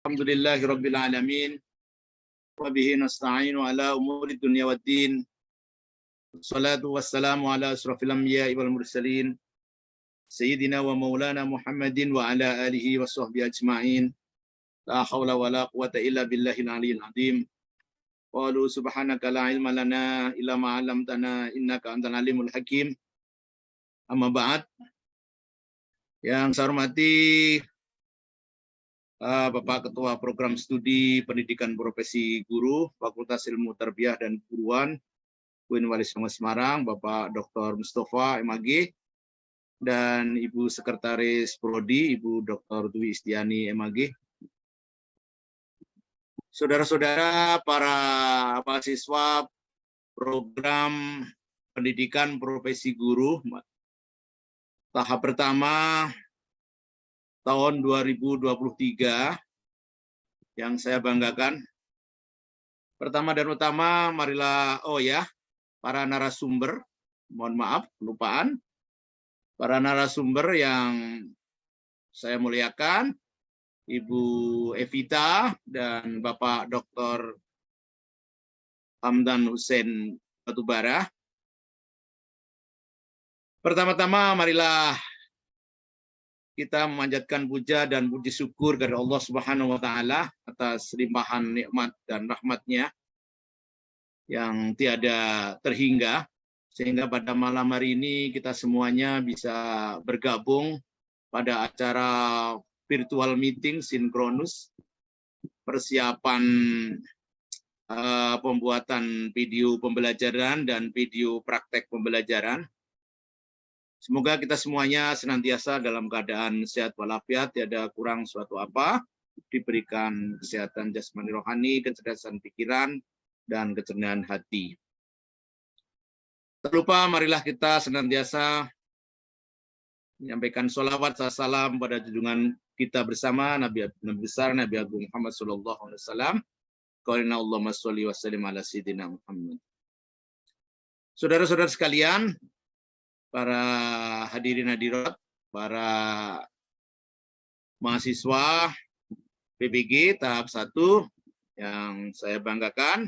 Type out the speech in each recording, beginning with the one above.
Alhamdulillahirabbil alamin wa bihi nasta'inu ala umuri dunya waddin. Wassalatu wassalamu ala asrofil anbiya'i wal mursalin sayyidina wa maulana Muhammadin wa ala alihi wa sahbihi ajma'in. La haula wa la quwata illa billahil aliyyil azim. Qalu subhanaka la ilma lana illa ma 'allamtana innaka antal alimul hakim. Amma ba'd. Yang saya hormati Bapak Ketua Program Studi Pendidikan Profesi Guru Fakultas Ilmu Tarbiyah dan Keguruan UIN Wali Songo Semarang, Bapak Dr. Mustafa MAG, dan Ibu Sekretaris Prodi, Ibu Dr. Dwi Istiani MAG. Saudara-saudara para mahasiswa Program Pendidikan Profesi Guru, tahap pertama tahun 2023 yang saya banggakan. Pertama dan utama, marilah, para narasumber, mohon maaf, kelupaan. Para narasumber yang saya muliakan, Ibu Evita dan Bapak Dr. Hamdan Hussein Batubara. Pertama-tama, marilah kita memanjatkan puja dan puji syukur kepada Allah Subhanahu wa Ta'ala atas limpahan nikmat dan rahmat-Nya yang tiada terhingga, sehingga pada malam hari ini kita semuanya bisa bergabung pada acara virtual meeting sinkronus persiapan pembuatan video pembelajaran dan video praktek pembelajaran. Semoga kita semuanya senantiasa dalam keadaan sehat walafiat, tiada kurang suatu apa, diberikan kesehatan jasmani rohani, kecerdasan pikiran, dan kecerdasan hati. Tak lupa marilah kita senantiasa menyampaikan sholawat salam pada junjungan kita bersama Nabi besar Nabi Agung Muhammad SAW. Qaulina Allahumma sholli wa sallim ala sayyidina Muhammad. Saudara-saudara sekalian, para hadirin hadirat, para mahasiswa PPG tahap 1 yang saya banggakan.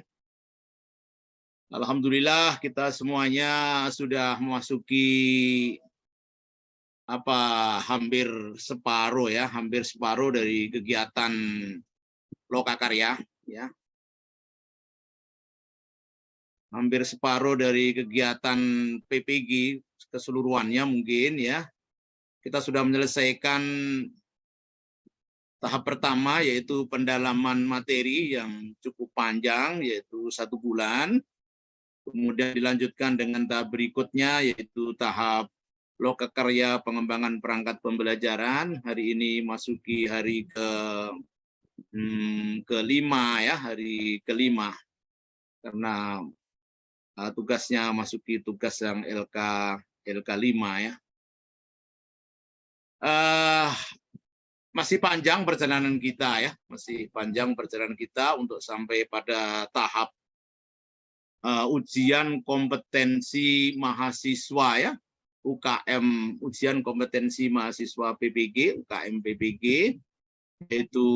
Alhamdulillah kita semuanya sudah memasuki hampir separuh dari kegiatan lokakarya, ya. Hampir separuh dari kegiatan PPG keseluruhannya mungkin, ya. Kita sudah menyelesaikan tahap pertama, yaitu pendalaman materi yang cukup panjang, yaitu 1 bulan. Kemudian dilanjutkan dengan tahap berikutnya, yaitu tahap lokakarya pengembangan perangkat pembelajaran. Hari ini masuki hari kelima, ya, hari kelima. Karena tugasnya masuki tugas yang LK5, ya. Masih panjang perjalanan kita, ya. Masih panjang perjalanan kita untuk sampai pada tahap ujian kompetensi mahasiswa, ya. UKM, ujian kompetensi mahasiswa PPG, UKM PPG, yaitu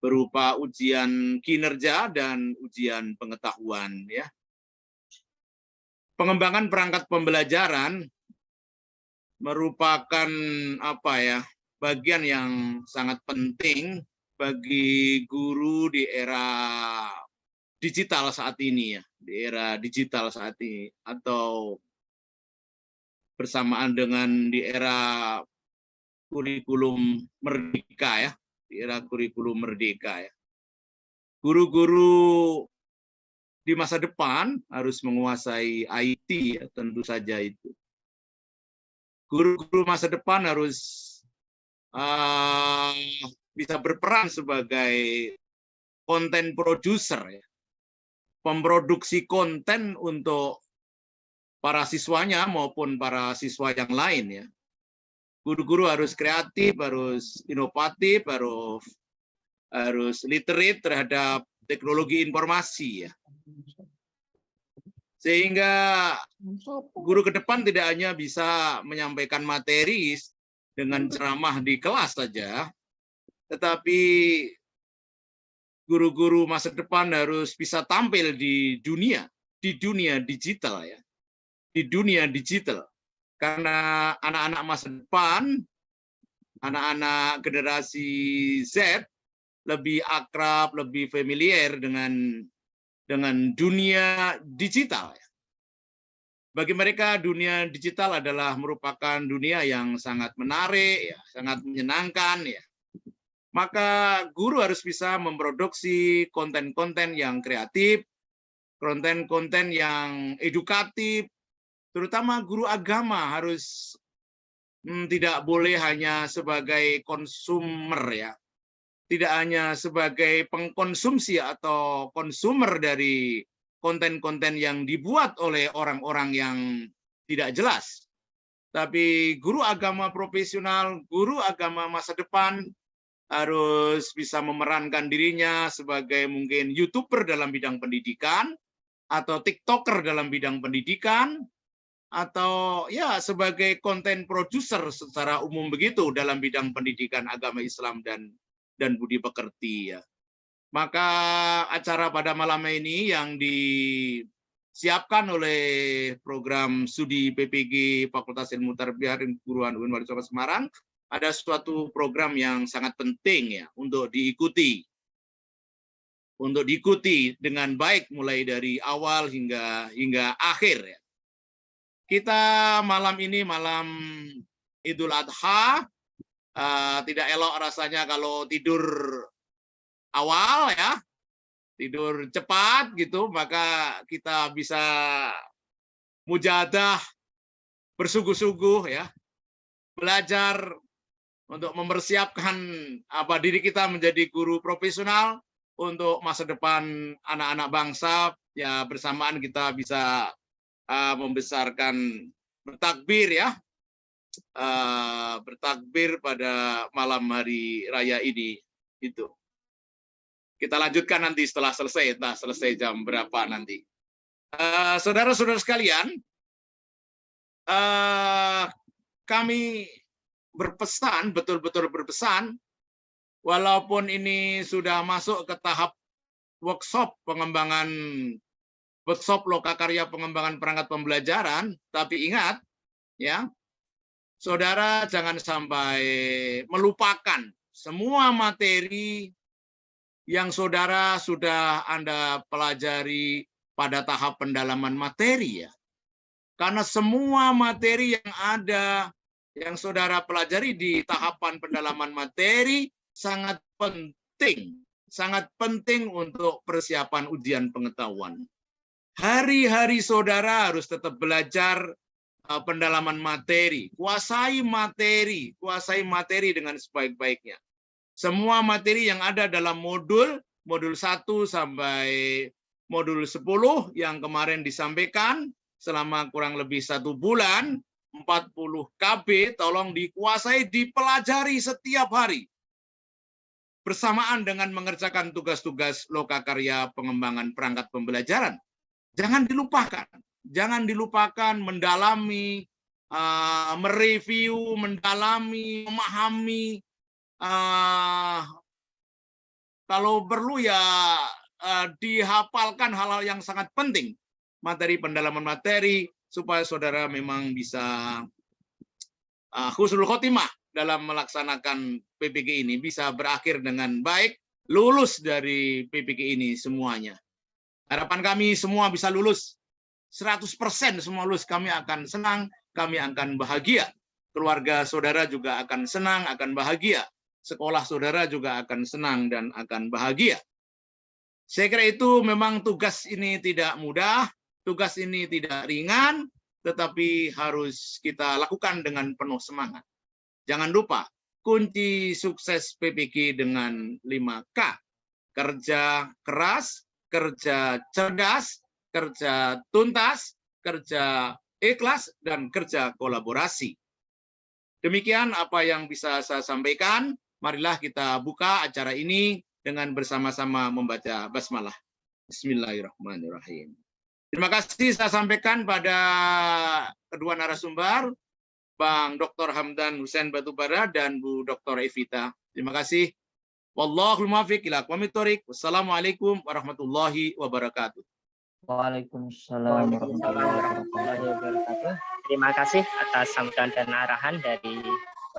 berupa ujian kinerja dan ujian pengetahuan, ya. Pengembangan perangkat pembelajaran merupakan bagian yang sangat penting bagi guru di era digital saat ini, ya, di era digital saat ini, atau bersamaan dengan di era kurikulum merdeka, ya, di era kurikulum merdeka, ya. Guru-guru di masa depan harus menguasai IT, ya, tentu saja itu. Guru-guru masa depan harus bisa berperan sebagai konten produser, ya. Pemproduksi konten untuk para siswanya maupun para siswa yang lain, ya. Guru-guru harus kreatif, harus inovatif, harus literate terhadap teknologi informasi, ya. Sehingga guru ke depan tidak hanya bisa menyampaikan materi dengan ceramah di kelas saja, tetapi guru-guru masa depan harus bisa tampil di dunia digital ya, di dunia digital. Karena anak-anak masa depan, anak-anak generasi Z lebih akrab, lebih familiar dengan dunia digital. Bagi mereka dunia digital adalah merupakan dunia yang sangat menarik, ya, sangat menyenangkan. Ya. Maka guru harus bisa memproduksi konten-konten yang kreatif, konten-konten yang edukatif, terutama guru agama harus tidak boleh hanya sebagai konsumer ya, tidak hanya sebagai pengkonsumsi atau konsumer dari konten-konten yang dibuat oleh orang-orang yang tidak jelas. Tapi guru agama profesional, guru agama masa depan harus bisa memerankan dirinya sebagai mungkin YouTuber dalam bidang pendidikan, atau TikToker dalam bidang pendidikan, atau ya sebagai konten produser secara umum begitu dalam bidang pendidikan agama Islam dan budi pekerti ya. Maka acara pada malam ini yang disiapkan oleh program studi PPG Fakultas Ilmu Tarbiyah dan Keguruan UIN Wali Songo Semarang ada suatu program yang sangat penting ya untuk diikuti. Untuk diikuti dengan baik mulai dari awal hingga akhir ya. Kita malam ini malam Idul Adha, tidak elok rasanya kalau tidur awal ya, tidur cepat gitu, maka kita bisa mujahadah bersungguh-sungguh ya, belajar untuk mempersiapkan diri kita menjadi guru profesional untuk masa depan anak-anak bangsa ya, bersamaan kita bisa membesarkan bertakbir ya, bertakbir pada malam hari raya ini itu. Kita lanjutkan nanti setelah selesai, entah selesai jam berapa nanti. Saudara-saudara sekalian, kami berpesan, betul-betul berpesan, walaupun ini sudah masuk ke tahap workshop lokakarya pengembangan perangkat pembelajaran, tapi ingat, ya, saudara jangan sampai melupakan semua materi yang saudara sudah Anda pelajari pada tahap pendalaman materi, ya. Karena semua materi yang ada, yang saudara pelajari di tahapan pendalaman materi sangat penting untuk persiapan ujian pengetahuan. Hari-hari saudara harus tetap belajar pendalaman materi, kuasai materi dengan sebaik-baiknya. Semua materi yang ada dalam modul 1 sampai modul 10 yang kemarin disampaikan selama kurang lebih 1 bulan, 40 KB, tolong dikuasai, dipelajari setiap hari. Bersamaan dengan mengerjakan tugas-tugas lokakarya pengembangan perangkat pembelajaran. Jangan dilupakan mendalami, mereview, mendalami, memahami, kalau perlu ya dihafalkan hal-hal yang sangat penting, materi pendalaman materi, supaya saudara memang bisa husnul khotimah dalam melaksanakan PPG ini, bisa berakhir dengan baik, lulus dari PPG ini semuanya. Harapan kami semua bisa lulus, 100% semua lulus, kami akan senang, kami akan bahagia. Keluarga saudara juga akan senang, akan bahagia. Sekolah saudara juga akan senang dan akan bahagia. Saya kira itu memang tugas ini tidak mudah, tugas ini tidak ringan, tetapi harus kita lakukan dengan penuh semangat. Jangan lupa, kunci sukses PPG dengan 5K. Kerja keras, kerja cerdas, kerja tuntas, kerja ikhlas, dan kerja kolaborasi. Demikian apa yang bisa saya sampaikan. Marilah kita buka acara ini dengan bersama-sama membaca basmalah. Bismillahirrahmanirrahim. Terima kasih saya sampaikan pada kedua narasumber, Bang Dr. Hamdan Hussein Batubara dan Bu Dr. Evita. Terima kasih. Wallahul muwaffiq ila aqwamit thoriq. Wassalamualaikum warahmatullahi wabarakatuh. Waalaikumsalam warahmatullahi wabarakatuh. Terima kasih atas sambutan dan arahan dari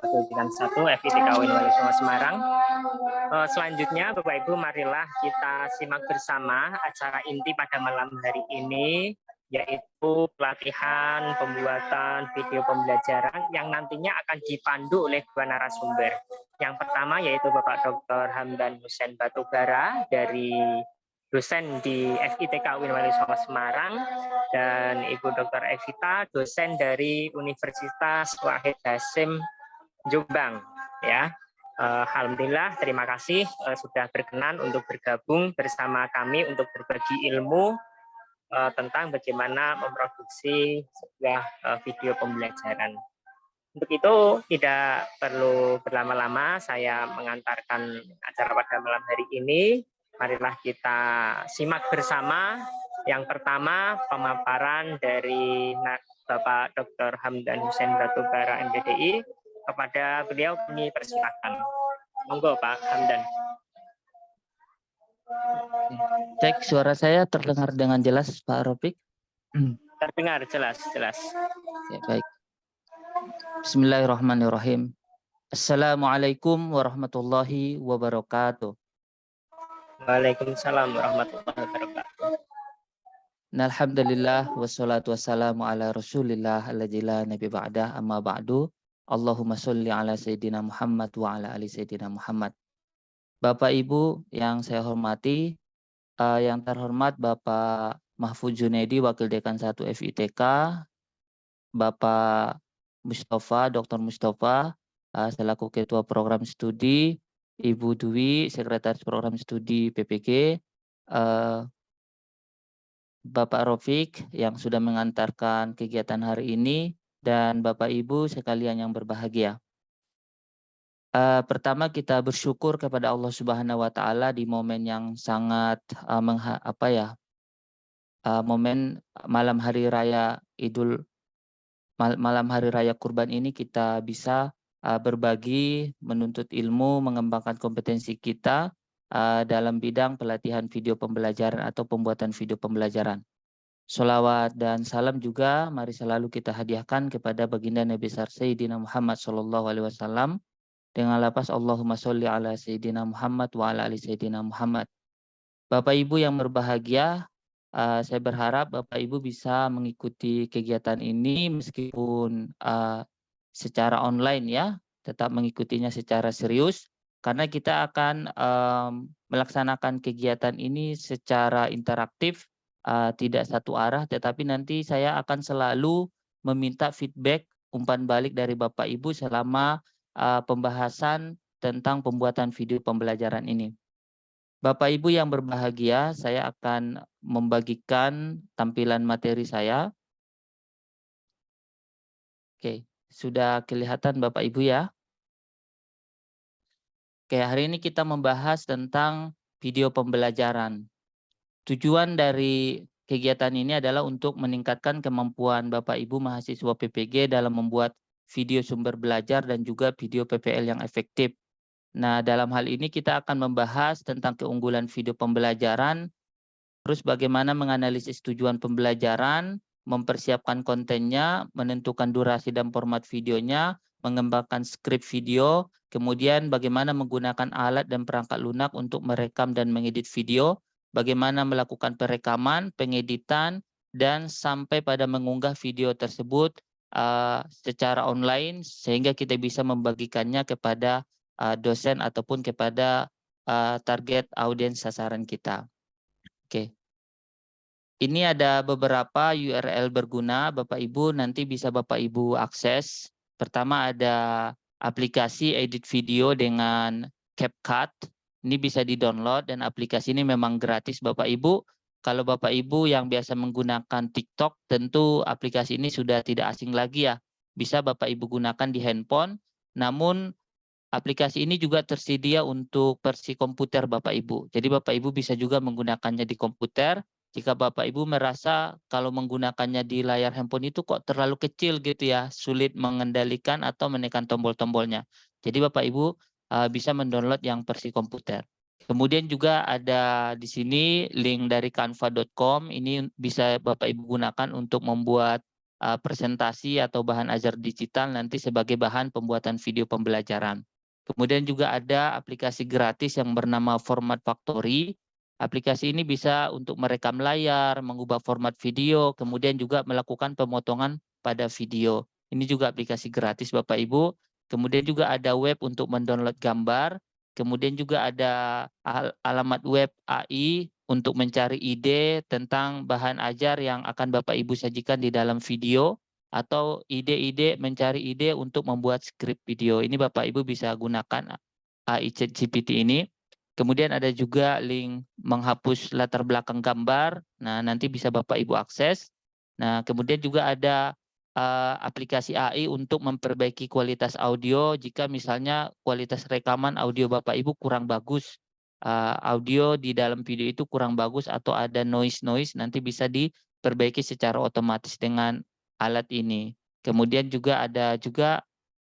Wakil Bidang 1 FITK UIN Wali Songo Semarang. Selanjutnya Bapak Ibu, marilah kita simak bersama acara inti pada malam hari ini, yaitu pelatihan pembuatan video pembelajaran yang nantinya akan dipandu oleh dua narasumber. Yang pertama yaitu Bapak Dr. Hamdan Hussein Batubara dari dosen di FITK UIN Wali Songo Semarang, dan Ibu Dr. Evita, dosen dari Universitas Wahid Hasim Jombang. Ya, alhamdulillah, terima kasih sudah berkenan untuk bergabung bersama kami untuk berbagi ilmu tentang bagaimana memproduksi sebuah video pembelajaran. Untuk itu tidak perlu berlama-lama, saya mengantarkan acara pada malam hari ini. Marilah kita simak bersama. Yang pertama, pemaparan dari Bapak Dr. Hamdan Hussein Batubara MPDI. Kepada beliau kami persilakan. Monggo Pak Hamdan. Cek, suara saya terdengar dengan jelas Pak Rofik? Terdengar jelas. Ya, baik. Bismillahirrahmanirrahim. Assalamualaikum warahmatullahi wabarakatuh. Waalaikumsalam warahmatullahi wabarakatuh. Alhamdulillah wassalatu wassalamu ala Rasulillah alladzi la nabi ba'dah, amma ba'du. Allahumma sholli ala sayyidina Muhammad wa ala ali sayyidina Muhammad. Bapak Ibu yang saya hormati, yang terhormat Bapak Mahfudz Junaidi, Wakil Dekan 1 FITK, Bapak Mustafa, Dr. Mustafa, selaku Ketua Program Studi, Ibu Dwi, Sekretaris Program Studi PPG, Bapak Rofik yang sudah mengantarkan kegiatan hari ini, dan Bapak Ibu sekalian yang berbahagia. Pertama kita bersyukur kepada Allah Subhanahu wa taala di momen yang sangat momen malam hari raya malam hari raya Kurban ini kita bisa berbagi, menuntut ilmu, mengembangkan kompetensi kita dalam bidang pelatihan video pembelajaran atau pembuatan video pembelajaran. Sholawat dan salam juga mari selalu kita hadiahkan kepada baginda Nabi besar Sayyidina Muhammad SAW dengan lafaz Allahumma sholli ala Sayyidina Muhammad wa ala ali Sayyidina Muhammad. Bapak Ibu yang berbahagia, saya berharap Bapak Ibu bisa mengikuti kegiatan ini meskipun secara online ya, tetap mengikutinya secara serius karena kita akan melaksanakan kegiatan ini secara interaktif, tidak satu arah, tetapi nanti saya akan selalu meminta feedback umpan balik dari Bapak Ibu selama pembahasan tentang pembuatan video pembelajaran ini. Bapak Ibu yang berbahagia, saya akan membagikan tampilan materi saya. Oke, sudah kelihatan Bapak Ibu ya? Oke, hari ini kita membahas tentang video pembelajaran. Tujuan dari kegiatan ini adalah untuk meningkatkan kemampuan Bapak Ibu mahasiswa PPG dalam membuat video sumber belajar dan juga video PPL yang efektif. Nah, dalam hal ini kita akan membahas tentang keunggulan video pembelajaran, terus bagaimana menganalisis tujuan pembelajaran, mempersiapkan kontennya, menentukan durasi dan format videonya, mengembangkan skrip video, kemudian bagaimana menggunakan alat dan perangkat lunak untuk merekam dan mengedit video, bagaimana melakukan perekaman, pengeditan, dan sampai pada mengunggah video tersebut secara online sehingga kita bisa membagikannya kepada dosen ataupun kepada target audiens sasaran kita. Oke. Ini ada beberapa URL berguna Bapak Ibu, nanti bisa Bapak Ibu akses. Pertama ada aplikasi edit video dengan CapCut. Ini bisa di-download dan aplikasi ini memang gratis Bapak Ibu. Kalau Bapak Ibu yang biasa menggunakan TikTok, tentu aplikasi ini sudah tidak asing lagi ya. Bisa Bapak Ibu gunakan di handphone, namun aplikasi ini juga tersedia untuk versi komputer Bapak Ibu. Jadi Bapak Ibu bisa juga menggunakannya di komputer. Jika Bapak Ibu merasa kalau menggunakannya di layar handphone itu kok terlalu kecil gitu ya, sulit mengendalikan atau menekan tombol-tombolnya. Jadi Bapak Ibu bisa mendownload yang versi komputer. Kemudian juga ada di sini link dari canva.com, ini bisa Bapak Ibu gunakan untuk membuat presentasi atau bahan ajar digital nanti sebagai bahan pembuatan video pembelajaran. Kemudian juga ada aplikasi gratis yang bernama Format Factory. Aplikasi ini bisa untuk merekam layar, mengubah format video, kemudian juga melakukan pemotongan pada video. Ini juga aplikasi gratis Bapak Ibu. Kemudian juga ada web untuk mendownload gambar. Kemudian juga ada alamat web AI untuk mencari ide tentang bahan ajar yang akan Bapak Ibu sajikan di dalam video, atau ide-ide mencari ide untuk membuat skrip video. Ini Bapak Ibu bisa gunakan AI ChatGPT ini. Kemudian ada juga link menghapus latar belakang gambar. Nah, nanti bisa Bapak Ibu akses. Nah, kemudian juga ada aplikasi AI untuk memperbaiki kualitas audio jika misalnya kualitas rekaman audio Bapak Ibu kurang bagus. Audio di dalam video itu kurang bagus atau ada noise, nanti bisa diperbaiki secara otomatis dengan alat ini. Kemudian juga ada juga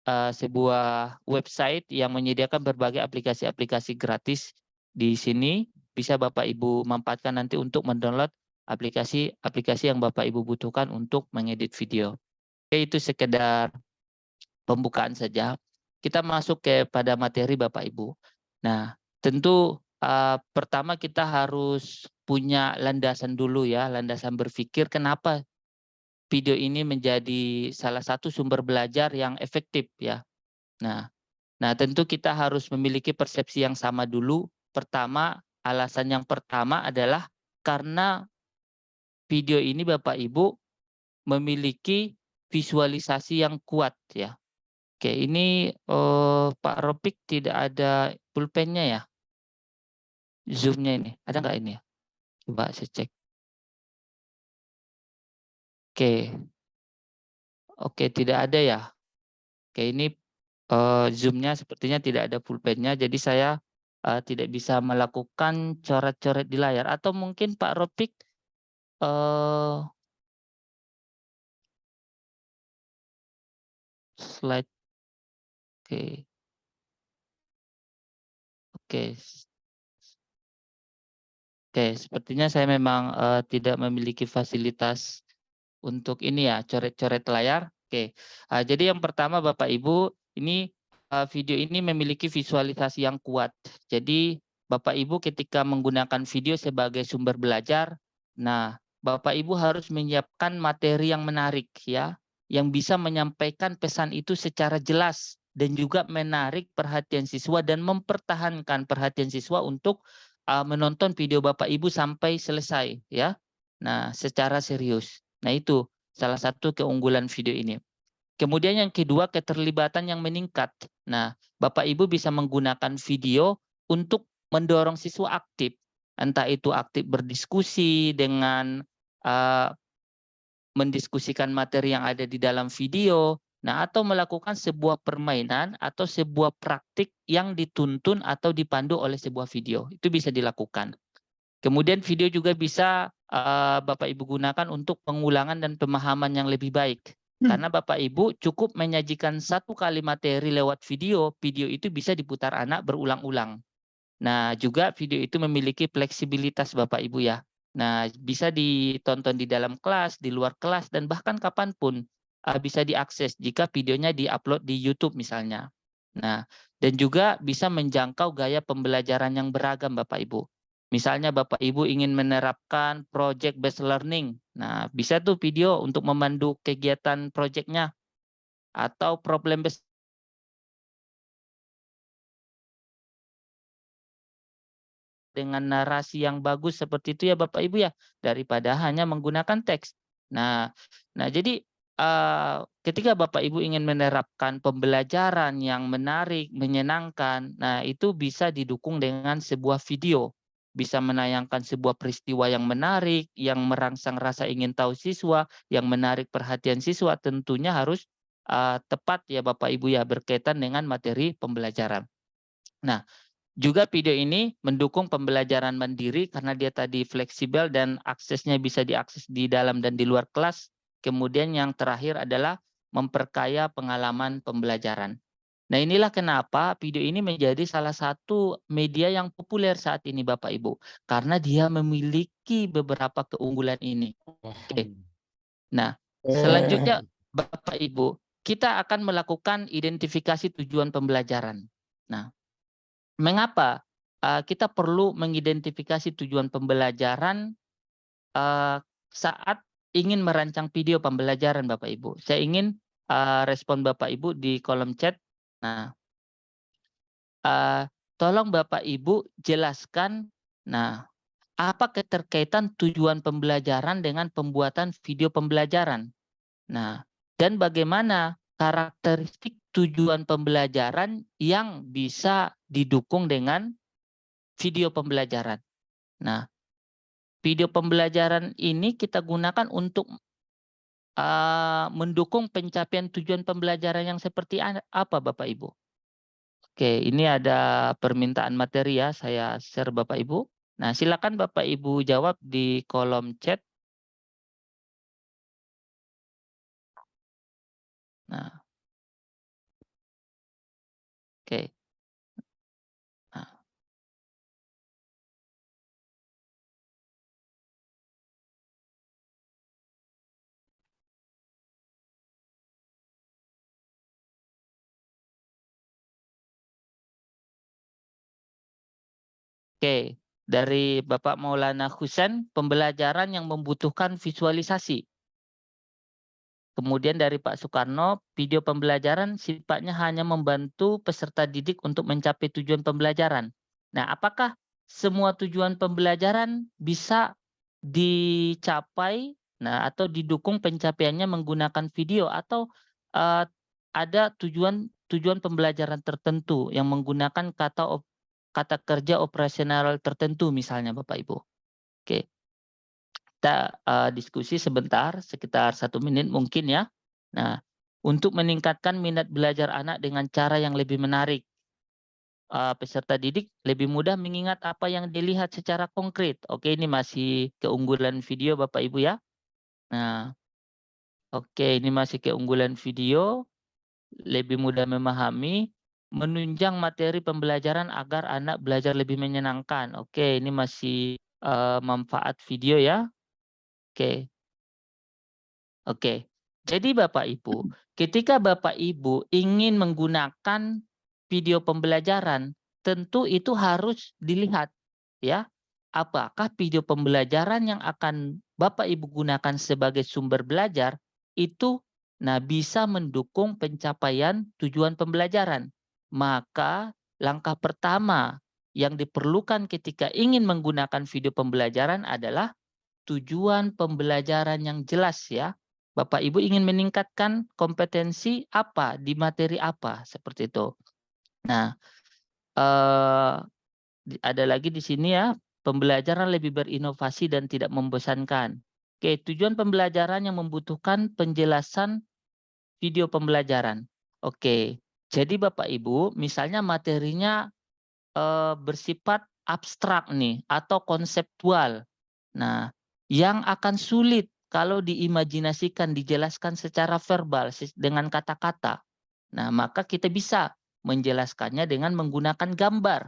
sebuah website yang menyediakan berbagai aplikasi-aplikasi gratis. Di sini bisa Bapak Ibu manfaatkan nanti untuk mendownload aplikasi-aplikasi yang Bapak Ibu butuhkan untuk mengedit video. Oke, itu sekedar pembukaan saja. Kita masuk kepada materi Bapak Ibu. Nah, tentu pertama kita harus punya landasan dulu ya, landasan berpikir kenapa video ini menjadi salah satu sumber belajar yang efektif ya. Nah, tentu kita harus memiliki persepsi yang sama dulu. Pertama, alasan yang pertama adalah karena video ini Bapak Ibu memiliki visualisasi yang kuat ya. Oke, ini Pak Ropik tidak ada pulpennya ya? Zoom-nya ini, ada nggak ini? Coba saya cek. Oke, tidak ada ya. Oke, ini Zoom-nya sepertinya tidak ada pulpennya, jadi saya tidak bisa melakukan coret-coret di layar. Atau mungkin Pak Ropik slide. Oke, sepertinya saya memang tidak memiliki fasilitas untuk ini ya, coret-coret layar. Oke, jadi yang pertama Bapak Ibu, ini video ini memiliki visualisasi yang kuat. Jadi Bapak Ibu ketika menggunakan video sebagai sumber belajar, nah Bapak Ibu harus menyiapkan materi yang menarik ya, yang bisa menyampaikan pesan itu secara jelas dan juga menarik perhatian siswa dan mempertahankan perhatian siswa untuk menonton video Bapak Ibu sampai selesai ya. Nah, secara serius. Nah, itu salah satu keunggulan video ini. Kemudian yang kedua, keterlibatan yang meningkat. Nah, Bapak Ibu bisa menggunakan video untuk mendorong siswa aktif. Entah itu aktif berdiskusi dengan mendiskusikan materi yang ada di dalam video, nah atau melakukan sebuah permainan atau sebuah praktik yang dituntun atau dipandu oleh sebuah video. Itu bisa dilakukan. Kemudian video juga bisa Bapak Ibu gunakan untuk pengulangan dan pemahaman yang lebih baik. Karena Bapak Ibu cukup menyajikan satu kali materi lewat video, video itu bisa diputar anak berulang-ulang. Nah, juga video itu memiliki fleksibilitas Bapak Ibu ya. Nah, bisa ditonton di dalam kelas, di luar kelas, dan bahkan kapanpun bisa diakses jika videonya diupload di YouTube misalnya. Nah, dan juga bisa menjangkau gaya pembelajaran yang beragam Bapak Ibu. Misalnya Bapak Ibu ingin menerapkan project based learning. Nah, bisa tuh video untuk memandu kegiatan projectnya. Atau problem based dengan narasi yang bagus seperti itu ya Bapak Ibu ya, daripada hanya menggunakan teks. Nah, jadi ketika Bapak Ibu ingin menerapkan pembelajaran yang menarik, menyenangkan, nah itu bisa didukung dengan sebuah video. Bisa menayangkan sebuah peristiwa yang menarik, yang merangsang rasa ingin tahu siswa, yang menarik perhatian siswa, tentunya harus tepat ya Bapak Ibu ya, berkaitan dengan materi pembelajaran. Nah, juga video ini mendukung pembelajaran mandiri karena dia tadi fleksibel dan aksesnya bisa diakses di dalam dan di luar kelas. Kemudian yang terakhir adalah memperkaya pengalaman pembelajaran. Nah, inilah kenapa video ini menjadi salah satu media yang populer saat ini, Bapak Ibu, karena dia memiliki beberapa keunggulan ini. Oke. Nah, selanjutnya Bapak Ibu, kita akan melakukan identifikasi tujuan pembelajaran. Nah, mengapa kita perlu mengidentifikasi tujuan pembelajaran saat ingin merancang video pembelajaran, Bapak Ibu? Saya ingin respon Bapak Ibu di kolom chat. Nah, tolong Bapak Ibu jelaskan, nah, apa keterkaitan tujuan pembelajaran dengan pembuatan video pembelajaran? Nah, dan bagaimana karakteristik tujuan pembelajaran yang bisa didukung dengan video pembelajaran? Nah, video pembelajaran ini kita gunakan untuk mendukung pencapaian tujuan pembelajaran yang seperti apa, Bapak Ibu? Oke, ini ada permintaan materi ya, saya share Bapak Ibu. Nah, silakan Bapak Ibu jawab di kolom chat. Nah, oke. Nah, oke, dari Bapak Maulana Husen, pembelajaran yang membutuhkan visualisasi. Kemudian dari Pak Soekarno, video pembelajaran sifatnya hanya membantu peserta didik untuk mencapai tujuan pembelajaran. Nah, apakah semua tujuan pembelajaran bisa dicapai, nah, atau didukung pencapaiannya menggunakan video, atau ada tujuan pembelajaran tertentu yang menggunakan kata kerja operasional tertentu, misalnya Bapak Ibu? Oke. Kita diskusi sebentar, sekitar 1 menit mungkin ya. Nah, untuk meningkatkan minat belajar anak dengan cara yang lebih menarik, peserta didik lebih mudah mengingat apa yang dilihat secara konkret. Oke, ini masih keunggulan video Bapak Ibu ya. Nah, oke, ini masih keunggulan video, lebih mudah memahami, menunjang materi pembelajaran agar anak belajar lebih menyenangkan. Oke, ini masih manfaat video ya. Oke. Oke, jadi Bapak Ibu, ketika Bapak Ibu ingin menggunakan video pembelajaran, tentu itu harus dilihat ya, apakah video pembelajaran yang akan Bapak Ibu gunakan sebagai sumber belajar itu bisa mendukung pencapaian tujuan pembelajaran. Maka langkah pertama yang diperlukan ketika ingin menggunakan video pembelajaran adalah tujuan pembelajaran yang jelas ya. Bapak Ibu ingin meningkatkan kompetensi apa di materi apa seperti itu. Nah, ada lagi di sini ya, pembelajaran lebih berinovasi dan tidak membosankan. Oke, tujuan pembelajaran yang membutuhkan penjelasan video pembelajaran. Oke, jadi Bapak Ibu, misalnya materinya bersifat abstrak nih atau konseptual. Nah, yang akan sulit kalau diimajinasikan, dijelaskan secara verbal dengan kata-kata. Nah, maka kita bisa menjelaskannya dengan menggunakan gambar.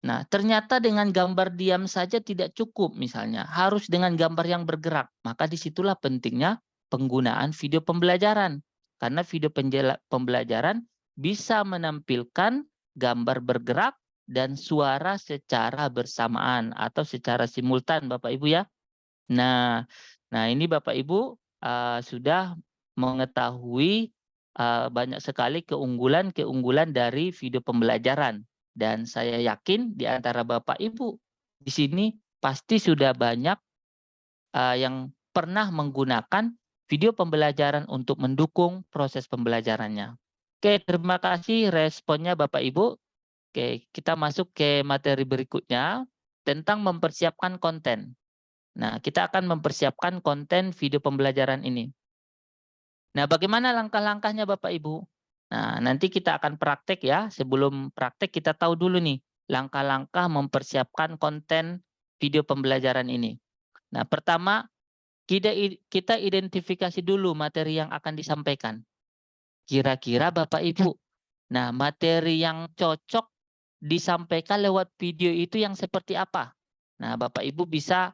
Nah, ternyata dengan gambar diam saja tidak cukup misalnya, harus dengan gambar yang bergerak. Maka disitulah pentingnya penggunaan video pembelajaran. Karena video pembelajaran bisa menampilkan gambar bergerak dan suara secara bersamaan atau secara simultan Bapak Ibu ya. Nah, ini Bapak Ibu sudah mengetahui banyak sekali keunggulan dari video pembelajaran. Dan saya yakin di antara Bapak Ibu di sini pasti sudah banyak yang pernah menggunakan video pembelajaran untuk mendukung proses pembelajarannya. Oke, terima kasih responnya Bapak Ibu. Oke, kita masuk ke materi berikutnya tentang mempersiapkan konten. Nah, kita akan mempersiapkan konten video pembelajaran ini. Nah, bagaimana langkah-langkahnya Bapak Ibu? Nah, nanti kita akan praktek ya. Sebelum praktek kita tahu dulu nih langkah-langkah mempersiapkan konten video pembelajaran ini. Nah, pertama kita identifikasi dulu materi yang akan disampaikan. Kira-kira Bapak Ibu Nah, materi yang cocok disampaikan lewat video itu yang seperti apa? Nah, Bapak Ibu bisa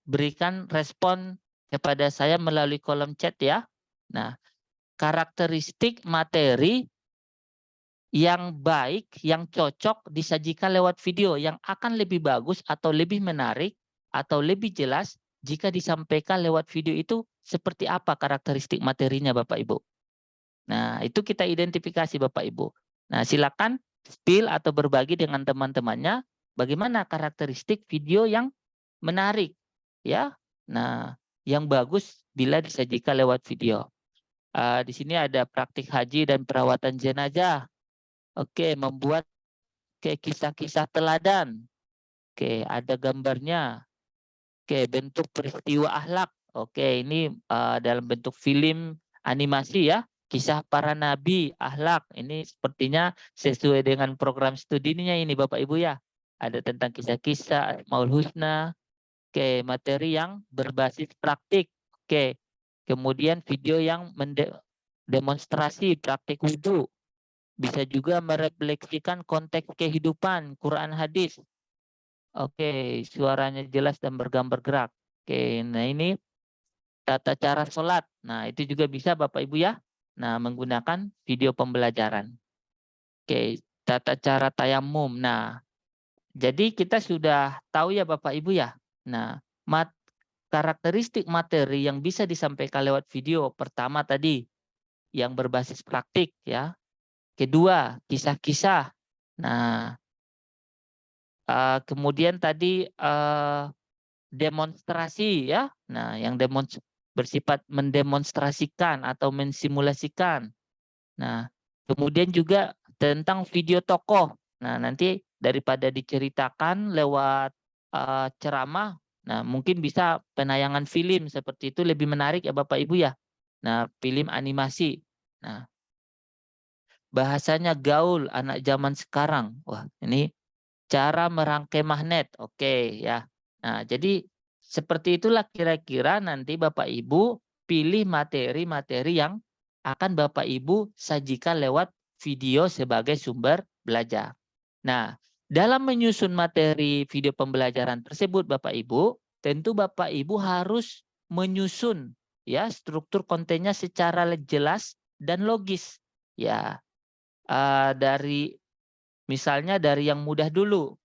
berikan respon kepada saya melalui kolom chat ya. Nah, karakteristik materi yang baik, yang cocok disajikan lewat video yang akan lebih bagus atau lebih menarik atau lebih jelas jika disampaikan lewat video itu seperti apa karakteristik materinya Bapak Ibu. Nah, itu kita identifikasi Bapak Ibu. Nah, silakan spill atau berbagi dengan teman-temannya bagaimana karakteristik video yang menarik ya. Nah, yang bagus bila disajikan lewat video. Di sini ada praktik haji dan perawatan jenazah. Oke, membuat kayak kisah-kisah teladan. Oke, ada gambarnya. Oke, bentuk peristiwa akhlak. Oke, ini dalam bentuk film animasi ya. Kisah para nabi, akhlak. Ini sepertinya sesuai dengan program studinya ini Bapak Ibu ya. Ada tentang kisah-kisah Asmaul Husna. Oke, materi yang berbasis praktik. Oke, kemudian video yang mendemonstrasi praktik wudhu. Bisa juga merefleksikan konteks kehidupan, Quran hadis. Oke, suaranya jelas dan bergambar gerak. Oke, nah ini tata cara sholat. Nah, itu juga bisa Bapak Ibu ya. Nah, menggunakan video pembelajaran. Oke, tata cara tayamum. Nah, jadi kita sudah tahu ya Bapak Ibu ya. Nah, karakteristik materi yang bisa disampaikan lewat video. Pertama tadi, yang berbasis praktik ya. Kedua, kisah-kisah. Nah, kemudian tadi demonstrasi ya. Nah, yang bersifat mendemonstrasikan atau mensimulasikan. Nah, kemudian juga tentang video tokoh. Nah, nanti daripada diceritakan lewat ceramah, nah mungkin bisa penayangan film seperti itu lebih menarik ya Bapak Ibu ya. Nah, film animasi. Nah, bahasanya gaul anak zaman sekarang. Wah, ini cara merangkai magnet. Oke ya. Nah, jadi seperti itulah kira-kira nanti Bapak Ibu pilih materi-materi yang akan Bapak Ibu sajikan lewat video sebagai sumber belajar. Nah, dalam menyusun materi video pembelajaran tersebut Bapak Ibu, tentu Bapak Ibu harus menyusun ya struktur kontennya secara jelas dan logis. Ya, misalnya dari yang mudah dulu.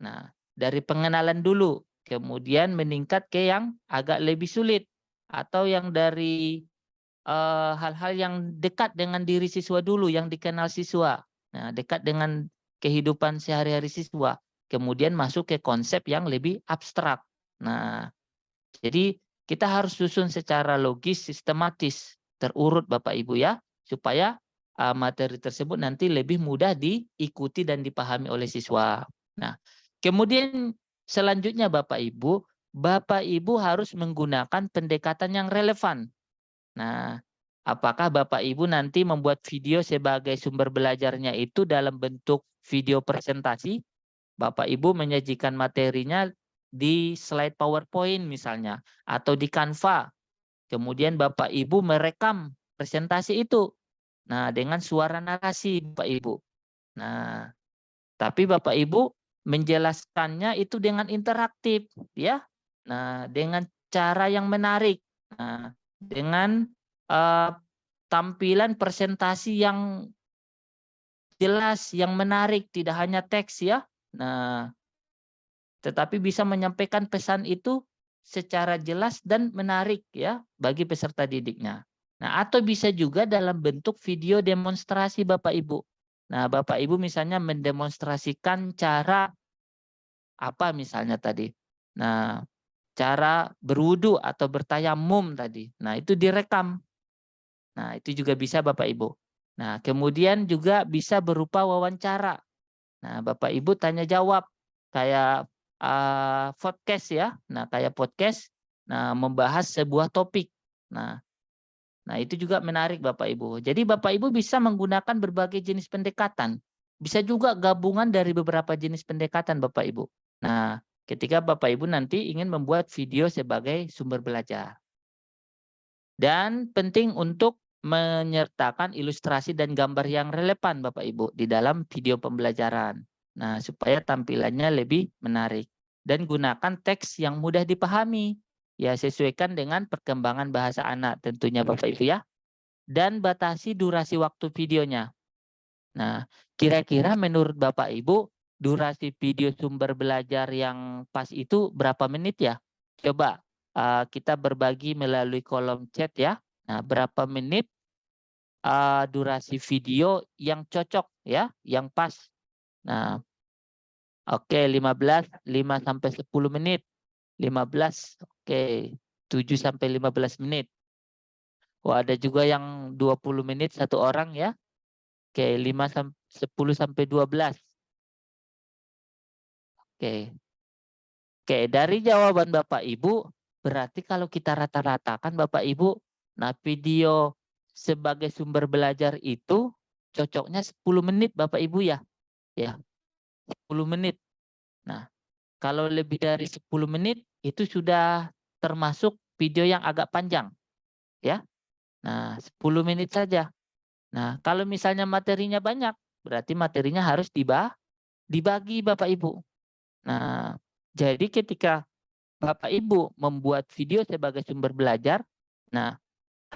Nah, dari pengenalan dulu, kemudian meningkat ke yang agak lebih sulit atau yang dari hal-hal yang dekat dengan diri siswa dulu, yang dikenal siswa. Nah, dekat dengan kehidupan sehari-hari siswa. Kemudian masuk ke konsep yang lebih abstrak. Nah, jadi kita harus susun secara logis, sistematis, terurut Bapak Ibu ya, supaya materi tersebut nanti lebih mudah diikuti dan dipahami oleh siswa. Nah, kemudian selanjutnya Bapak Ibu harus menggunakan pendekatan yang relevan. Nah, apakah Bapak Ibu nanti membuat video sebagai sumber belajarnya itu dalam bentuk video presentasi? Bapak Ibu menyajikan materinya di slide PowerPoint misalnya, atau di Canva. Kemudian Bapak Ibu merekam presentasi itu. Nah, dengan suara narasi Bapak Ibu. Nah, tapi Bapak Ibu menjelaskannya itu dengan interaktif ya. Nah, dengan cara yang menarik. Nah, dengan tampilan presentasi yang jelas, yang menarik, tidak hanya teks ya. Nah, tetapi bisa menyampaikan pesan itu secara jelas dan menarik ya bagi peserta didiknya. Nah, atau bisa juga dalam bentuk video demonstrasi Bapak Ibu. Nah, Bapak Ibu misalnya mendemonstrasikan cara apa misalnya tadi. Nah, cara berwudu atau bertayamum tadi. Nah, itu direkam. Nah, itu juga bisa Bapak Ibu. Nah, kemudian juga bisa berupa wawancara. Nah, Bapak Ibu tanya jawab kayak podcast ya. Nah, kayak podcast. Nah, membahas sebuah topik. Nah, itu juga menarik Bapak Ibu. Jadi Bapak Ibu bisa menggunakan berbagai jenis pendekatan. Bisa juga gabungan dari beberapa jenis pendekatan Bapak Ibu. Nah, ketika Bapak Ibu nanti ingin membuat video sebagai sumber belajar. Dan penting untuk menyertakan ilustrasi dan gambar yang relevan Bapak Ibu di dalam video pembelajaran. Nah, supaya tampilannya lebih menarik. Dan gunakan teks yang mudah dipahami. Ya, sesuaikan dengan perkembangan bahasa anak tentunya Bapak Ibu ya. Dan batasi durasi waktu videonya. Nah, kira-kira menurut Bapak Ibu, durasi video sumber belajar yang pas itu berapa menit ya? Coba kita berbagi melalui kolom chat ya. Nah, berapa menit durasi video yang cocok ya, yang pas. Nah, oke, 5 sampai 10 menit. 15, oke. 7 sampai 15 menit. Wah, ada juga yang 20 menit satu orang ya. Oke, 10 sampai 12. Oke. Oke, dari jawaban Bapak Ibu, berarti kalau kita rata-ratakan Bapak Ibu, nah video sebagai sumber belajar itu cocoknya 10 menit Bapak Ibu ya. Ya, 10 menit. Nah, kalau lebih dari 10 menit itu sudah termasuk video yang agak panjang. Ya. Nah, 10 menit saja. Nah, kalau misalnya materinya banyak, berarti materinya harus dibagi Bapak Ibu. Nah, jadi ketika Bapak Ibu membuat video sebagai sumber belajar, nah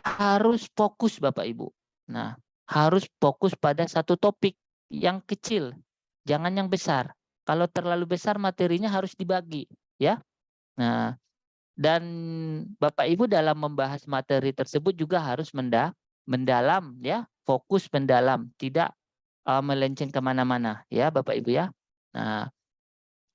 harus fokus Bapak Ibu. Nah, harus fokus pada satu topik yang kecil, jangan yang besar. Kalau terlalu besar materinya harus dibagi, ya. Nah, dan Bapak Ibu dalam membahas materi tersebut juga harus mendalam, ya, fokus mendalam, tidak melenceng kemana-mana, ya Bapak Ibu ya. Nah,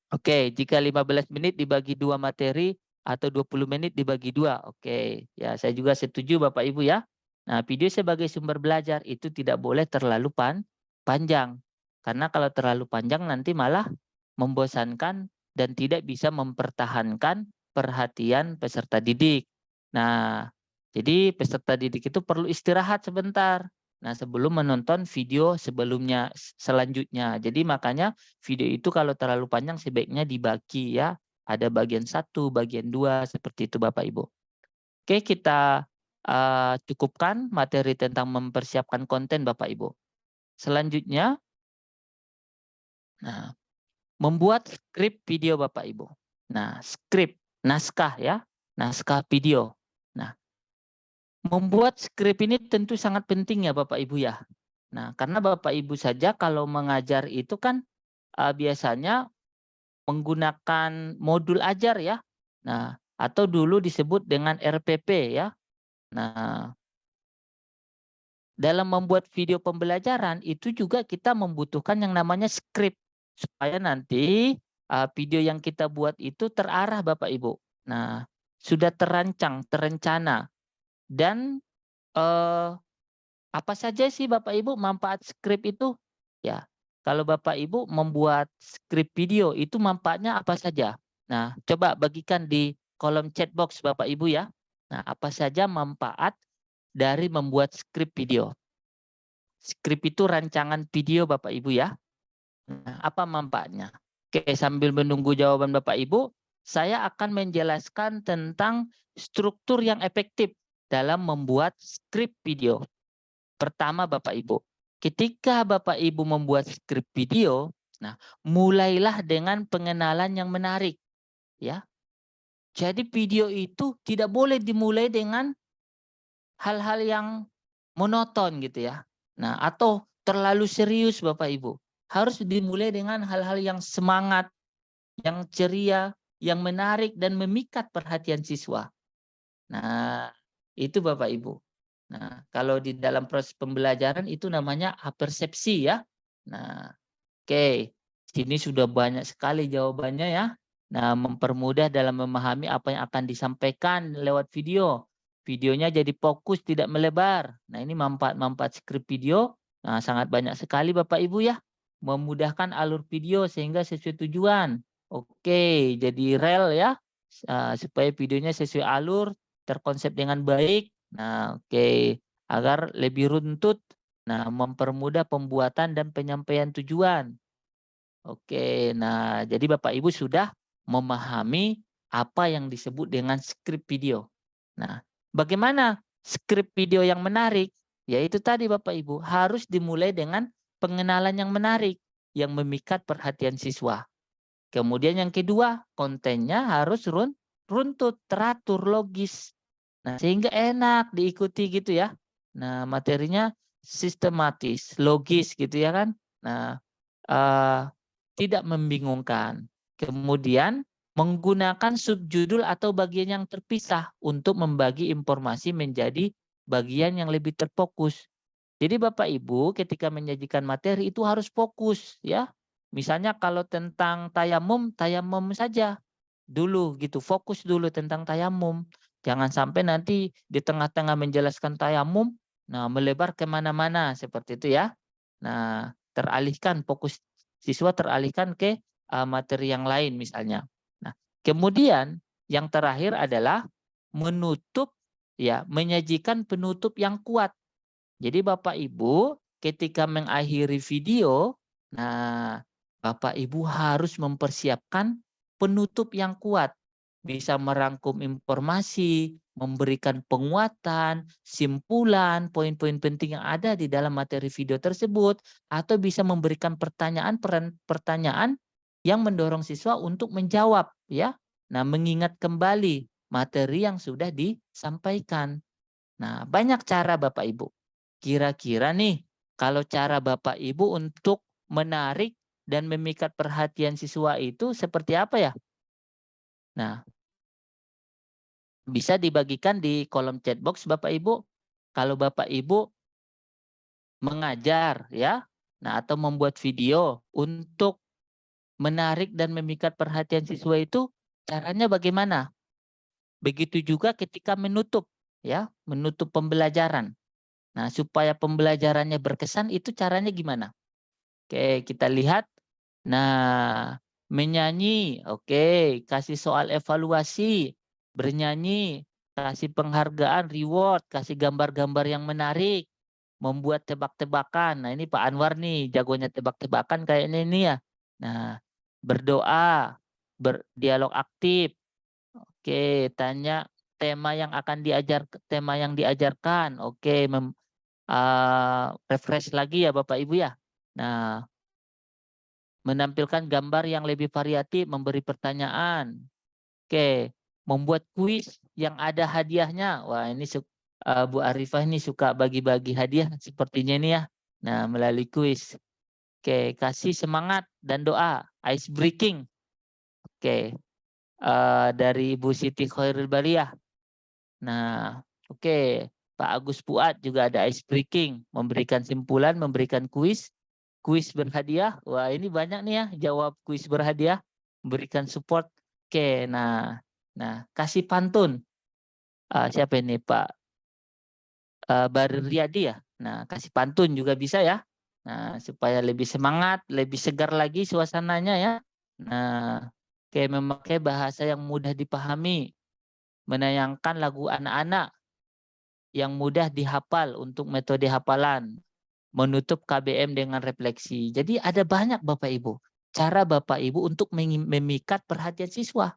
oke, jika 15 menit dibagi 2 materi atau 20 menit dibagi 2. Oke, ya saya juga setuju Bapak Ibu ya. Nah, video sebagai sumber belajar itu tidak boleh terlalu panjang. Karena kalau terlalu panjang nanti malah membosankan dan tidak bisa mempertahankan perhatian peserta didik. Nah, jadi peserta didik itu perlu istirahat sebentar. Nah, sebelum menonton video sebelumnya selanjutnya. Jadi makanya video itu kalau terlalu panjang sebaiknya dibagi ya. Ada bagian 1, bagian 2 seperti itu Bapak Ibu. Oke, kita cukupkan materi tentang mempersiapkan konten Bapak Ibu. Selanjutnya, nah, membuat skrip video Bapak Ibu. Nah, skrip, naskah ya, naskah video. Nah, membuat skrip ini tentu sangat penting ya Bapak Ibu ya. Nah, karena Bapak Ibu saja kalau mengajar itu kan biasanya menggunakan modul ajar ya. Nah, atau dulu disebut dengan RPP ya. Nah, dalam membuat video pembelajaran itu juga kita membutuhkan yang namanya skrip supaya nanti video yang kita buat itu terarah Bapak Ibu. Nah, sudah terancang, terencana dan apa saja sih Bapak Ibu manfaat skrip itu? Ya, kalau Bapak Ibu membuat skrip video itu manfaatnya apa saja? Nah, coba bagikan di kolom chat box Bapak Ibu ya. Nah, apa saja manfaat dari membuat skrip video? Skrip itu rancangan video Bapak Ibu ya. Nah, apa manfaatnya? Oke, sambil menunggu jawaban Bapak Ibu, saya akan menjelaskan tentang struktur yang efektif dalam membuat skrip video. Pertama Bapak Ibu, ketika Bapak Ibu membuat skrip video, nah mulailah dengan pengenalan yang menarik, ya. Jadi video itu tidak boleh dimulai dengan hal-hal yang monoton gitu ya. Nah, atau terlalu serius Bapak Ibu. Harus dimulai dengan hal-hal yang semangat, yang ceria, yang menarik dan memikat perhatian siswa. Nah, itu Bapak Ibu. Nah, kalau di dalam proses pembelajaran itu namanya apersepsi ya. Nah, oke. Sini sudah banyak sekali jawabannya ya. Nah, mempermudah dalam memahami apa yang akan disampaikan lewat video. Videonya jadi fokus, tidak melebar. Nah, ini manfaat-manfaat skrip video. Nah, sangat banyak sekali Bapak Ibu ya. Memudahkan alur video sehingga sesuai tujuan. Oke, jadi rel ya. Supaya videonya sesuai alur, terkonsep dengan baik. Nah, oke, agar lebih runtut. Nah, mempermudah pembuatan dan penyampaian tujuan. Oke, nah jadi Bapak Ibu sudah memahami apa yang disebut dengan skrip video. Nah, bagaimana skrip video yang menarik, yaitu tadi Bapak Ibu, harus dimulai dengan pengenalan yang menarik, yang memikat perhatian siswa. Kemudian yang kedua, kontennya harus runtut, teratur, logis. Nah, sehingga enak diikuti gitu ya. Nah, materinya sistematis, logis gitu ya kan. Nah, tidak membingungkan. Kemudian menggunakan subjudul atau bagian yang terpisah untuk membagi informasi menjadi bagian yang lebih terfokus. Jadi Bapak Ibu ketika menyajikan materi itu harus fokus ya. Misalnya kalau tentang tayamum, tayamum saja dulu gitu, fokus dulu tentang tayamum. Jangan sampai nanti di tengah-tengah menjelaskan tayamum, nah melebar kemana-mana seperti itu ya. Nah teralihkan, fokus siswa teralihkan ke materi yang lain misalnya. Nah kemudian yang terakhir adalah menutup ya, menyajikan penutup yang kuat. Jadi Bapak Ibu ketika mengakhiri video, nah Bapak Ibu harus mempersiapkan penutup yang kuat. Bisa merangkum informasi, memberikan penguatan, simpulan, poin-poin penting yang ada di dalam materi video tersebut, atau bisa memberikan pertanyaan yang mendorong siswa untuk menjawab ya. Nah, mengingat kembali materi yang sudah disampaikan. Nah, banyak cara Bapak Ibu. Kira-kira nih, kalau cara Bapak Ibu untuk menarik dan memikat perhatian siswa itu seperti apa ya? Nah, bisa dibagikan di kolom chat box Bapak Ibu. Kalau Bapak Ibu mengajar ya, nah atau membuat video untuk menarik dan memikat perhatian siswa itu caranya bagaimana? Begitu juga ketika menutup ya, menutup pembelajaran. Nah, supaya pembelajarannya berkesan itu caranya gimana? Oke, kita lihat. Nah, menyanyi, oke, kasih soal evaluasi, bernyanyi, kasih penghargaan, reward, kasih gambar-gambar yang menarik, membuat tebak-tebakan. Nah, ini Pak Anwar nih, jagonya tebak-tebakan kayaknya ini ya. Nah, berdoa, berdialog aktif. Oke, tanya tema yang akan tema yang diajarkan. Oke, refresh lagi ya Bapak Ibu ya. Nah, menampilkan gambar yang lebih variatif, memberi pertanyaan. Oke, membuat kuis yang ada hadiahnya. Wah, ini Bu Arifah ini suka bagi-bagi hadiah sepertinya ini ya. Nah, melalui kuis. Oke, kasih semangat dan doa, ice breaking. Oke, dari Ibu Siti Khairul Bariyah. Nah, oke. Pak Agus Puat juga ada ice breaking, memberikan simpulan, memberikan kuis berhadiah. Wah, ini banyak nih ya jawab kuis berhadiah, memberikan support. Oke, nah kasih pantun. Siapa ini Pak Barriyadi ya? Nah, kasih pantun juga bisa ya. Nah, supaya lebih semangat, lebih segar lagi suasananya ya. Nah, oke, memakai bahasa yang mudah dipahami, menayangkan lagu anak-anak yang mudah dihafal untuk metode hafalan, menutup KBM dengan refleksi. Jadi ada banyak Bapak Ibu, cara Bapak Ibu untuk memikat perhatian siswa.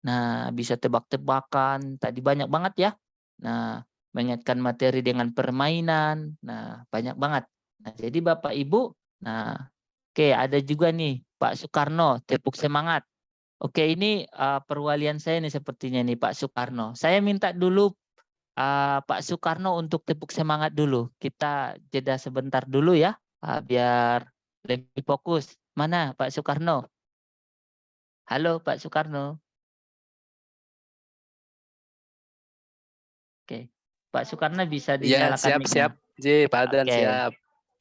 Nah, bisa tebak-tebakan, tadi banyak banget ya. Nah, mengaitkan materi dengan permainan. Nah, banyak banget. Nah, jadi Bapak Ibu, nah, oke, ada juga nih Pak Soekarno, tepuk semangat. Oke, ini perwalian saya nih sepertinya nih Pak Soekarno. Saya minta dulu Pak Soekarno untuk tepuk semangat dulu. Kita jeda sebentar dulu ya, biar lebih fokus. Mana Pak Soekarno? Halo Pak Soekarno. Oke, Pak Soekarno bisa Ya, dinyalakan mic-nya. siap. J, Pak Adan, Oke. siap.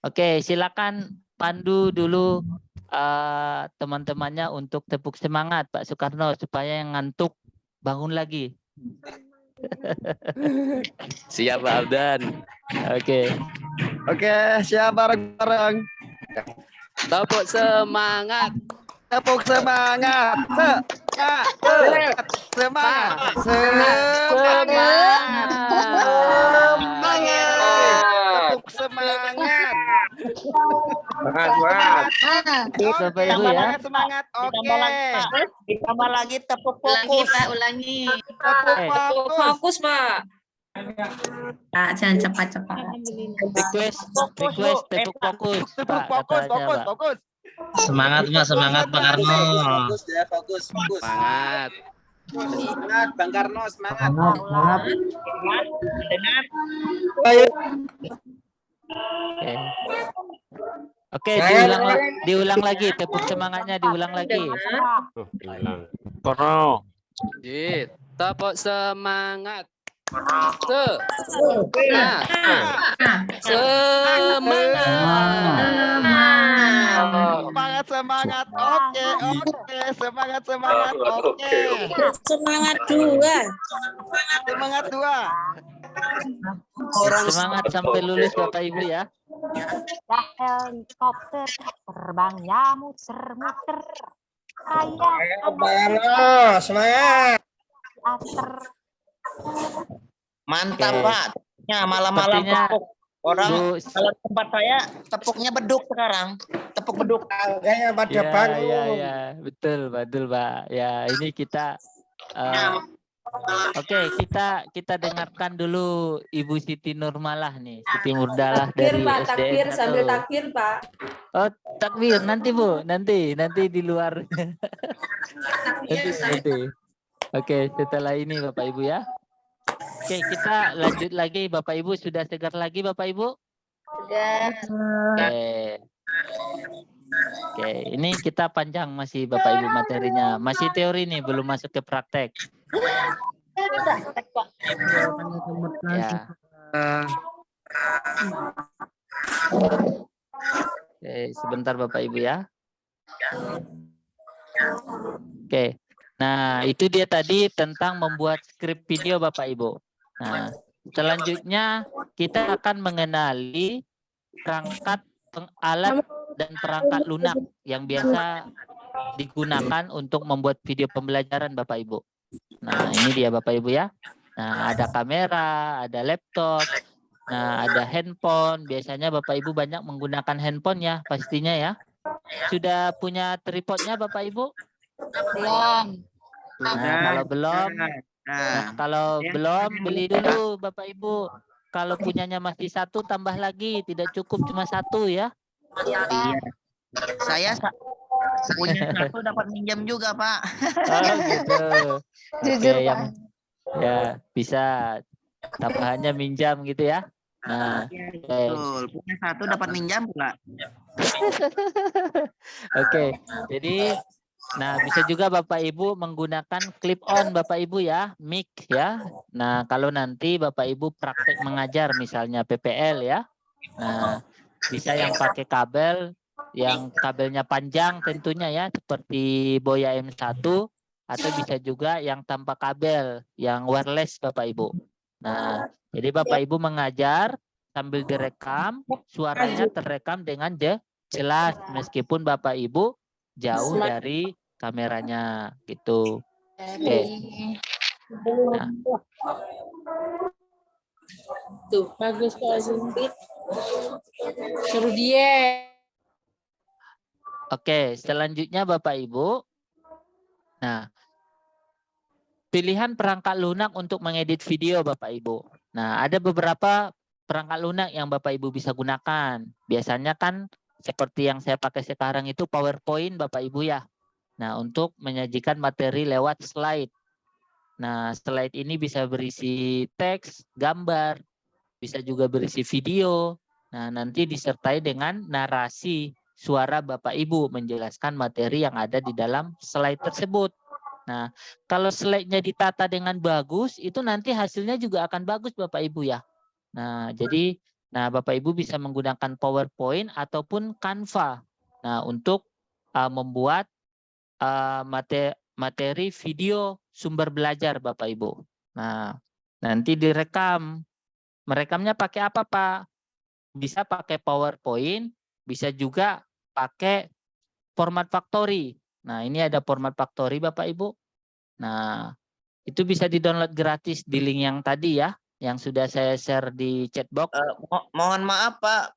Oke, silakan pandu dulu teman-temannya untuk tepuk semangat Pak Soekarno supaya yang ngantuk bangun lagi. Siap, Pak Abdan. Oke. Oke, siap bareng-bareng. Tepuk semangat. Tepuk semangat. Semangat. Tepuk semangat. Semangat. Bapak Ibu ya. Semangat. Oke. Ditambah lagi tepuk Ulangi fokus. Pak, ulangi. Tepuk Tepuk fokus. fokus Pak. Pak, jangan cepat-cepat. Request tepuk fokus. Pak, Fokus, kata saya, Pak. fokus. Semangat Mas, semangat Bang Karno. Fokus ya, fokus. Semangat. Semangat Bang Karno, semangat. Oke, diulang lagi tepuk semangatnya, diulang lagi. Tepuk semangat. Semangat. Oke. Semangat. Oke. Semangat dua. Semangat 2. Semangat sampai lulus Bapak Ibu ya. Helikopter terbangnya muter-muter. Semangat. Mantap Oke. Pak. Ya, malam-malam Sepertinya tepuk. Orang Bu, kalau tempat saya tepuknya beduk sekarang. Tepuk beduk. Harganya pada ya, bangun. ya, betul Pak. Ya, ini kita oke, kita dengarkan dulu Ibu Siti Nurmalah nih, Siti Nurdalah dari SDN Takbir, 1. sambil takbir, Pak. Oh, takbir nanti Bu, nanti di luar. nanti. Oke, setelah ini Bapak Ibu ya. Oke, kita lanjut lagi Bapak Ibu, sudah segar lagi Bapak Ibu? Sudah. Oke, ini kita panjang masih Bapak Ibu materinya. Masih teori nih, belum masuk ke praktek. Ya. Oke, sebentar Bapak Ibu ya. Oke. Nah, itu dia tadi tentang membuat skrip video Bapak Ibu. Nah, selanjutnya kita akan mengenali perangkat alat dan perangkat lunak yang biasa digunakan untuk membuat video pembelajaran Bapak Ibu. Nah, ini dia Bapak Ibu ya. Nah, ada kamera, ada laptop, nah ada handphone. Biasanya Bapak Ibu banyak menggunakan handphone ya, pastinya ya. Sudah punya tripodnya Bapak Ibu? Belum. Nah, kalau belum beli dulu Bapak Ibu. Kalau punyanya masih satu tambah lagi, tidak cukup cuma satu ya. Iya. Saya punya satu dapat minjam juga Pak. Oh gitu. Jujur, Oke, Pak. ya bisa tambahannya minjam gitu ya. Nah, Betul. Punya satu dapat minjam pula. Oke, jadi nah bisa juga Bapak Ibu menggunakan clip on Bapak Ibu ya, mic ya. Nah, kalau nanti Bapak Ibu praktek mengajar misalnya PPL ya. Nah, bisa yang pakai kabel, yang kabelnya panjang tentunya ya, seperti Boya M1, atau bisa juga yang tanpa kabel, yang wireless Bapak Ibu. Nah, jadi Bapak Ibu mengajar sambil direkam, suaranya terekam dengan jelas meskipun Bapak Ibu jauh dari kameranya gitu. Oke. Nah. Tuh, bagus Pak Zumpit. Suruh dia. Oke, selanjutnya Bapak Ibu. Nah, pilihan perangkat lunak untuk mengedit video Bapak Ibu. Nah, ada beberapa perangkat lunak yang Bapak Ibu bisa gunakan. Biasanya kan seperti yang saya pakai sekarang itu PowerPoint Bapak Ibu ya. Nah, untuk menyajikan materi lewat slide. Nah, slide ini bisa berisi teks, gambar, bisa juga berisi video. Nah, nanti disertai dengan narasi suara Bapak Ibu menjelaskan materi yang ada di dalam slide tersebut. Nah, kalau slide-nya ditata dengan bagus, itu nanti hasilnya juga akan bagus Bapak Ibu ya. Nah, jadi Bapak Ibu bisa menggunakan PowerPoint ataupun Canva. Nah, untuk membuat materi video sumber belajar Bapak Ibu. Nah, nanti direkam. Merekamnya pakai apa Pak? Bisa pakai PowerPoint, bisa juga pakai format Factory. Nah, ini ada format Factory Bapak Ibu. Nah, itu bisa di-download gratis di link yang tadi ya, yang sudah saya share di chat box. Mohon maaf Pak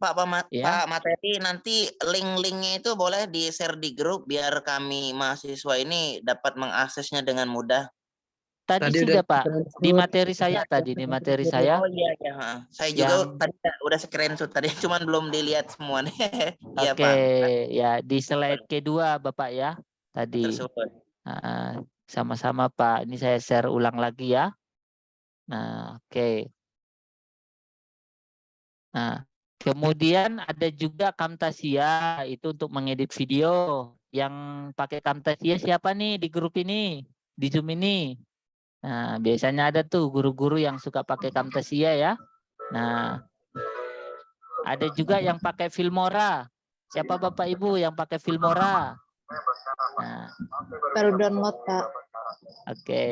Ya. Pak Materi, nanti link-linknya itu boleh di-share di grup biar kami mahasiswa ini dapat mengaksesnya dengan mudah. Tadi Tadi sudah udah Pak, di materi saya tadi, di materi saya. Oh iya iya. Saya juga Yang tadi udah screenshot tadi, cuman belum dilihat semua nih. Iya oke, Pak. ya di slide kedua Bapak ya, tadi. Tersebut. Sama-sama Pak, ini saya share ulang lagi ya. Nah, oke. Nah, kemudian ada juga Camtasia, itu untuk mengedit video. Yang pakai Camtasia siapa nih di grup ini, di Zoom ini? Nah, biasanya ada tuh guru-guru yang suka pakai Camtasia ya. Nah, ada juga yang pakai Filmora. Siapa Bapak Ibu yang pakai Filmora? Nah, Baru download, Pak. oke.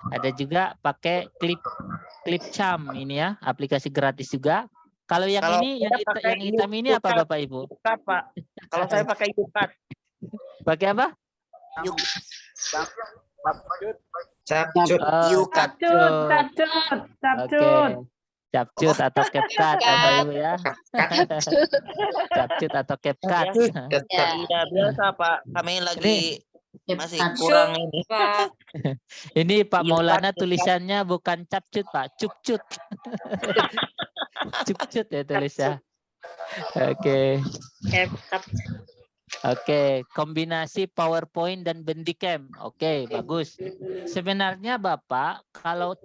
Ada juga pakai Clipchamp ini ya, aplikasi gratis juga. Kalau yang Kalau ini, saya pakai yang hitam ini apa Bapak Ibu? Yukat, Pak. Kalau saya pakai Yukat. Pakai apa? Capcut. Yukat. Oke. Capcut atau CapCut Bapak Ibu ya. Capcut atau CapCut. Tidak biasa Pak. Kami lagi masih kurang ini. Ini Pak Yukat, Maulana Yukat. tulisannya bukan capcut Pak, cupcut. Cupcut ya tulisnya. Oke. Oke, kombinasi PowerPoint dan Bandicam. Oke, bagus. Sebenarnya Bapak, kalau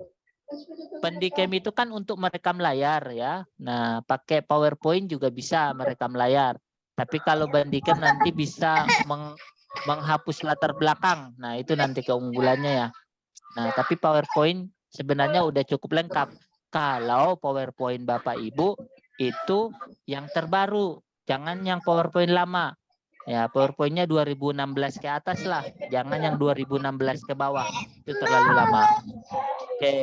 Bandicam itu kan untuk merekam layar ya. Nah, pakai PowerPoint juga bisa merekam layar. Tapi kalau Bandicam nanti bisa menghapus latar belakang. Nah, itu nanti keunggulannya ya. Nah, tapi PowerPoint sebenarnya udah cukup lengkap. Kalau PowerPoint Bapak Ibu itu yang terbaru, jangan yang PowerPoint lama. Ya, PowerPoint-nya 2016 ke atas lah, jangan yang 2016 ke bawah. Itu terlalu lama. Oke,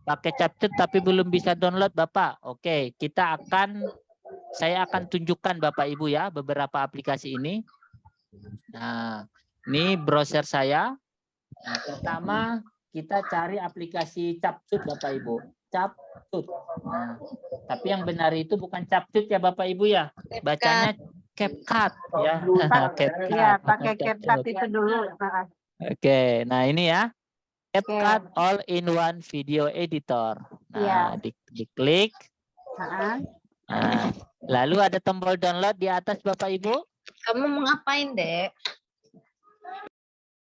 pakai CapCut tapi belum bisa download Bapak. Oke, saya akan tunjukkan Bapak Ibu ya beberapa aplikasi ini. Nah, ini browser saya. Nah, pertama kita cari aplikasi CapCut Bapak Ibu. CapCut. Nah, tapi yang benar itu bukan CapCut ya Bapak Ibu ya. Bacanya CapCut ya. CapCut. Ya, pakai CapCut itu dulu. Oke, nah ini ya. CapCut All-in-One Video Editor. Nah, diklik. Nah, lalu ada tombol download di atas Bapak Ibu. Kamu mau ngapain, Dek?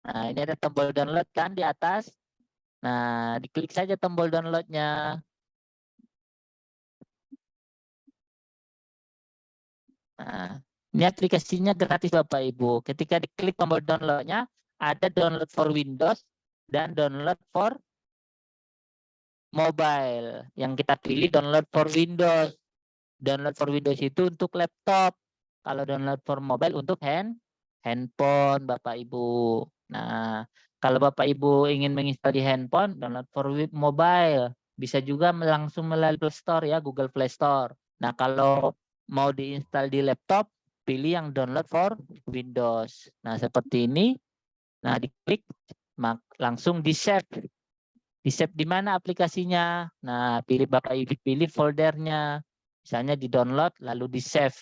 Nah, ini ada tombol download kan di atas. Nah, diklik saja tombol downloadnya. Nah, ini aplikasinya gratis Bapak Ibu. Ketika diklik tombol downloadnya, ada download for Windows dan download for mobile. Yang kita pilih download for Windows. Download for Windows itu untuk laptop. Kalau download for mobile untuk handphone Bapak Ibu. Nah, kalau Bapak Ibu ingin menginstal di handphone, download for mobile. Bisa juga langsung melalui Play Store ya, Google Play Store. Nah, kalau mau diinstal di laptop, pilih yang download for Windows. Nah, seperti ini. Nah, diklik, langsung di-save. Di-save di mana aplikasinya? Nah, Bapak Ibu pilih foldernya. Misalnya di-download, lalu di-save.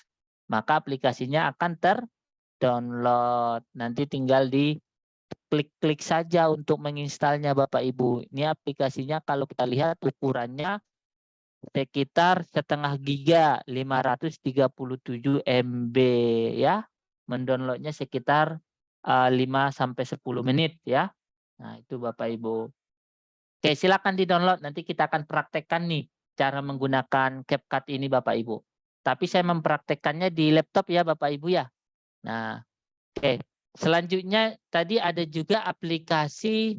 Maka aplikasinya akan ter-download. Nanti tinggal klik-klik saja untuk menginstalnya Bapak Ibu. Ini aplikasinya kalau kita lihat ukurannya sekitar setengah giga, 537 MB ya. Mendownloadnya sekitar 5-10 menit ya. Nah, itu Bapak Ibu. Oke, silakan di-download. Nanti kita akan praktekkan nih cara menggunakan CapCut ini Bapak Ibu. Tapi saya mempraktekkannya di laptop ya Bapak Ibu ya. Nah, oke. Selanjutnya tadi ada juga aplikasi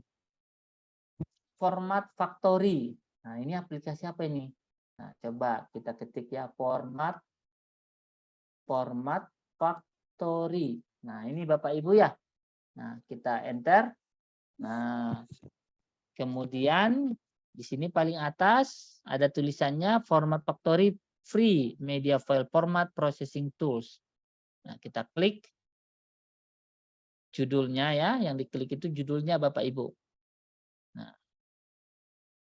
Format Factory. Nah, ini aplikasi apa ini? Nah, coba kita ketik ya Format Factory. Nah, ini Bapak Ibu ya. Nah, kita enter. Nah, kemudian di sini paling atas ada tulisannya Format Factory Free Media File Format Processing Tools. Nah, kita klik judulnya ya, yang diklik itu judulnya Bapak Ibu. Nah,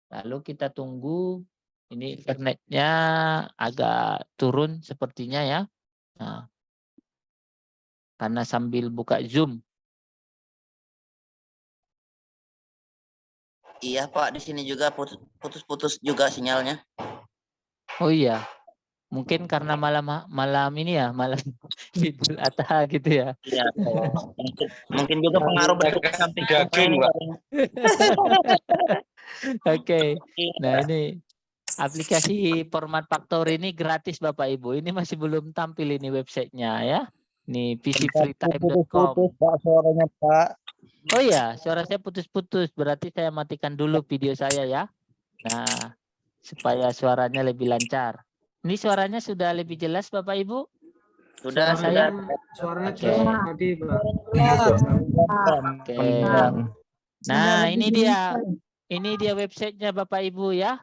lalu kita tunggu, ini internetnya agak turun sepertinya ya. Nah, karena sambil buka Zoom. Iya Pak, di sini juga putus-putus juga sinyalnya. Oh iya, mungkin karena malam ini ya, malam Idul Adha gitu ya. Iya, mungkin juga pengaruh bentuk samping Oke. Nah, ini aplikasi Format Factory ini gratis Bapak Ibu. Ini masih belum tampil ini websitenya ya. Ini pcfreetime.com. Pak, suaranya Pak. Oh iya, suara saya putus-putus. Berarti saya matikan dulu video saya ya. Nah, supaya suaranya lebih lancar. Ini suaranya sudah lebih jelas Bapak Ibu? Sudah, Suara saya? Suaranya Oke. tadi, Pak. Oke. Nah, ini dia. Ini dia websitenya Bapak Ibu ya.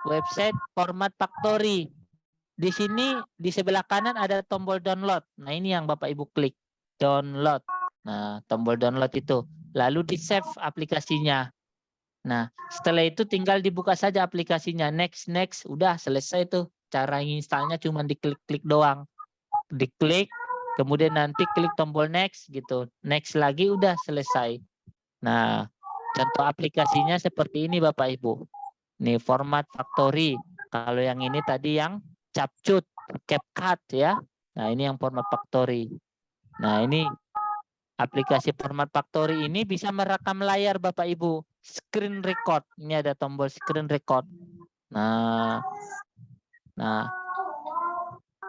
Website Format Factory. Di sini di sebelah kanan ada tombol download. Nah, ini yang Bapak Ibu klik. Download. Nah, tombol download itu. Lalu di save aplikasinya. Nah, setelah itu tinggal dibuka saja aplikasinya. Next. Udah selesai tuh. Cara installnya cuma diklik-klik doang. Diklik, kemudian nanti klik tombol next gitu. Next lagi udah selesai. Nah, contoh aplikasinya seperti ini Bapak Ibu. Nih Format Factory. Kalau yang ini tadi yang Capcut, CapCut ya. Nah, ini yang Format Factory. Nah, ini aplikasi Format Factory ini bisa merekam layar Bapak Ibu. Screen record. Ini ada tombol screen record. Nah,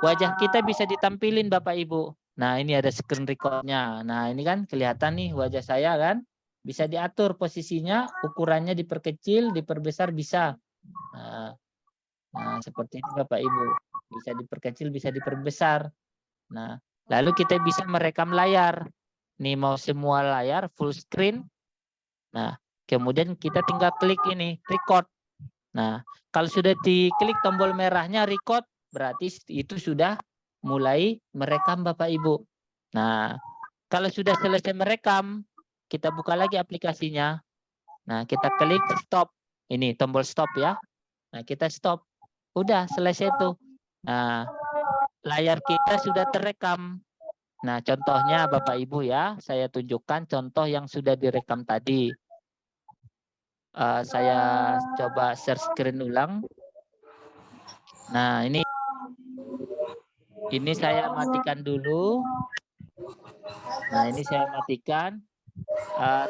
wajah kita bisa ditampilin Bapak Ibu. Nah, ini ada screen recordnya. Nah, ini kan kelihatan nih wajah saya kan. Bisa diatur posisinya, ukurannya diperkecil, diperbesar bisa. Nah, seperti ini Bapak Ibu. Bisa diperkecil, bisa diperbesar. Nah, lalu kita bisa merekam layar. Nih mau semua layar full screen. Nah, kemudian kita tinggal klik ini, record. Nah, kalau sudah diklik tombol merahnya record, berarti itu sudah mulai merekam Bapak Ibu. Nah, kalau sudah selesai merekam, kita buka lagi aplikasinya. Nah, kita klik stop. Ini tombol stop ya. Nah, kita stop. Udah selesai tuh. Nah, layar kita sudah terekam. Nah, contohnya Bapak Ibu ya, saya tunjukkan contoh yang sudah direkam tadi. Saya coba share screen ulang. Nah, ini saya matikan dulu. Nah, ini saya matikan.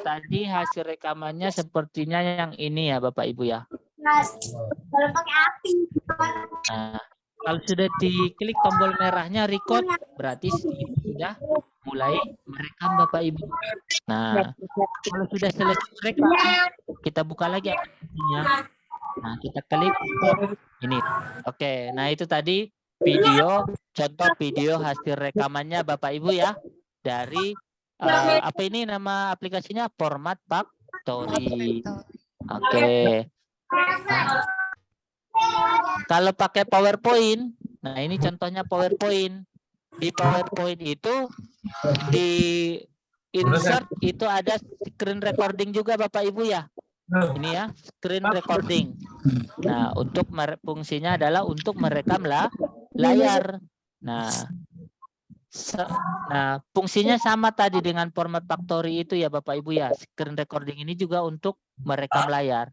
Tadi hasil rekamannya sepertinya yang ini ya Bapak Ibu ya. Nah, kalau sudah diklik tombol merahnya record, berarti sudah mulai merekam Bapak Ibu. Nah, kalau sudah selesai merekam, kita buka lagi aplikasinya. Nah, kita klik ini. Oke, nah itu tadi video, contoh video hasil rekamannya Bapak Ibu ya. Dari apa ini nama aplikasinya? Format Factory. Oke. Nah, kalau pakai PowerPoint, nah ini contohnya PowerPoint. Di PowerPoint itu di insert itu ada screen recording juga Bapak Ibu ya. Ini ya, screen recording. Nah, untuk fungsinya adalah untuk merekam layar. Nah, fungsinya sama tadi dengan Format Factory itu ya Bapak Ibu ya. Screen recording ini juga untuk merekam layar.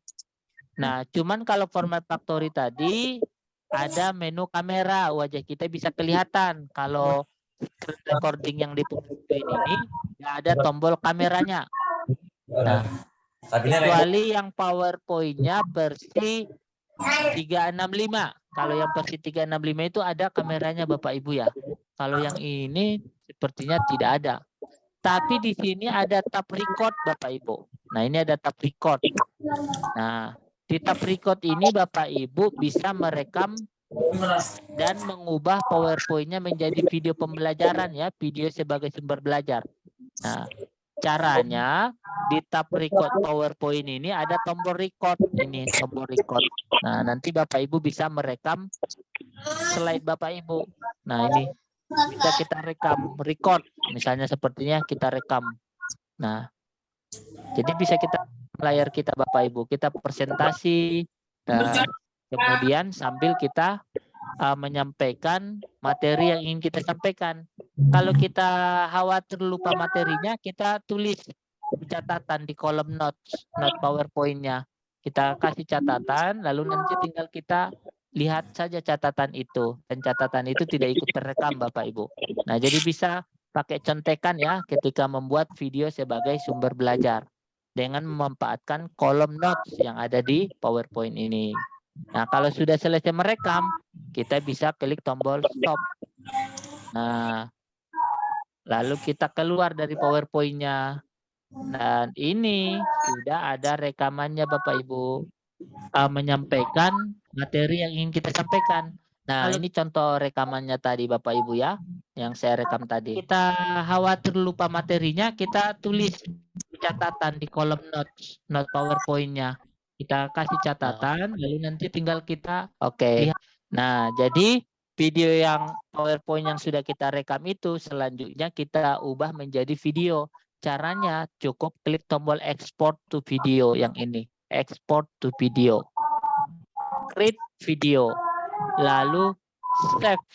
Nah, cuman kalau Format Factory tadi ada menu kamera, wajah kita bisa kelihatan. Kalau screen recording yang di PowerPoint ini nggak ada tombol kameranya. Nah, kecuali yang PowerPoint-nya versi 365. Kalau yang versi 365 itu ada kameranya Bapak Ibu ya. Kalau yang ini sepertinya tidak ada. Tapi di sini ada tab record Bapak Ibu. Nah, ini ada tab record. Nah, di tab record ini Bapak Ibu bisa merekam dan mengubah PowerPoint-nya menjadi video pembelajaran ya, video sebagai sumber belajar. Nah, caranya di tab record PowerPoint ini ada tombol record, ini tombol record. Nah, nanti Bapak Ibu bisa merekam slide Bapak Ibu. Nah, ini bisa kita rekam, record, misalnya sepertinya kita rekam. Nah, jadi bisa kita layar kita Bapak Ibu, kita presentasi dan kemudian sambil kita menyampaikan materi yang ingin kita sampaikan. Kalau kita khawatir lupa materinya, kita tulis catatan di kolom notes, note PowerPoint-nya. Kita kasih catatan, lalu nanti tinggal kita lihat saja catatan itu. Dan catatan itu tidak ikut terekam Bapak Ibu. Nah, jadi bisa pakai contekan ya ketika membuat video sebagai sumber belajar. Dengan memanfaatkan kolom notes yang ada di PowerPoint ini. Nah, kalau sudah selesai merekam, kita bisa klik tombol stop. Nah, lalu kita keluar dari PowerPoint-nya. Dan ini sudah ada rekamannya Bapak Ibu. Menyampaikan materi yang ingin kita sampaikan. Nah, ini contoh rekamannya tadi Bapak Ibu ya, yang saya rekam tadi. Kita khawatir lupa materinya, kita tulis catatan di kolom notes, note PowerPoint-nya. Kita kasih catatan, lalu nanti tinggal kita lihat. Nah, jadi video yang PowerPoint yang sudah kita rekam itu selanjutnya kita ubah menjadi video. Caranya cukup klik tombol export to video yang ini. Export to video. Create video. Lalu save.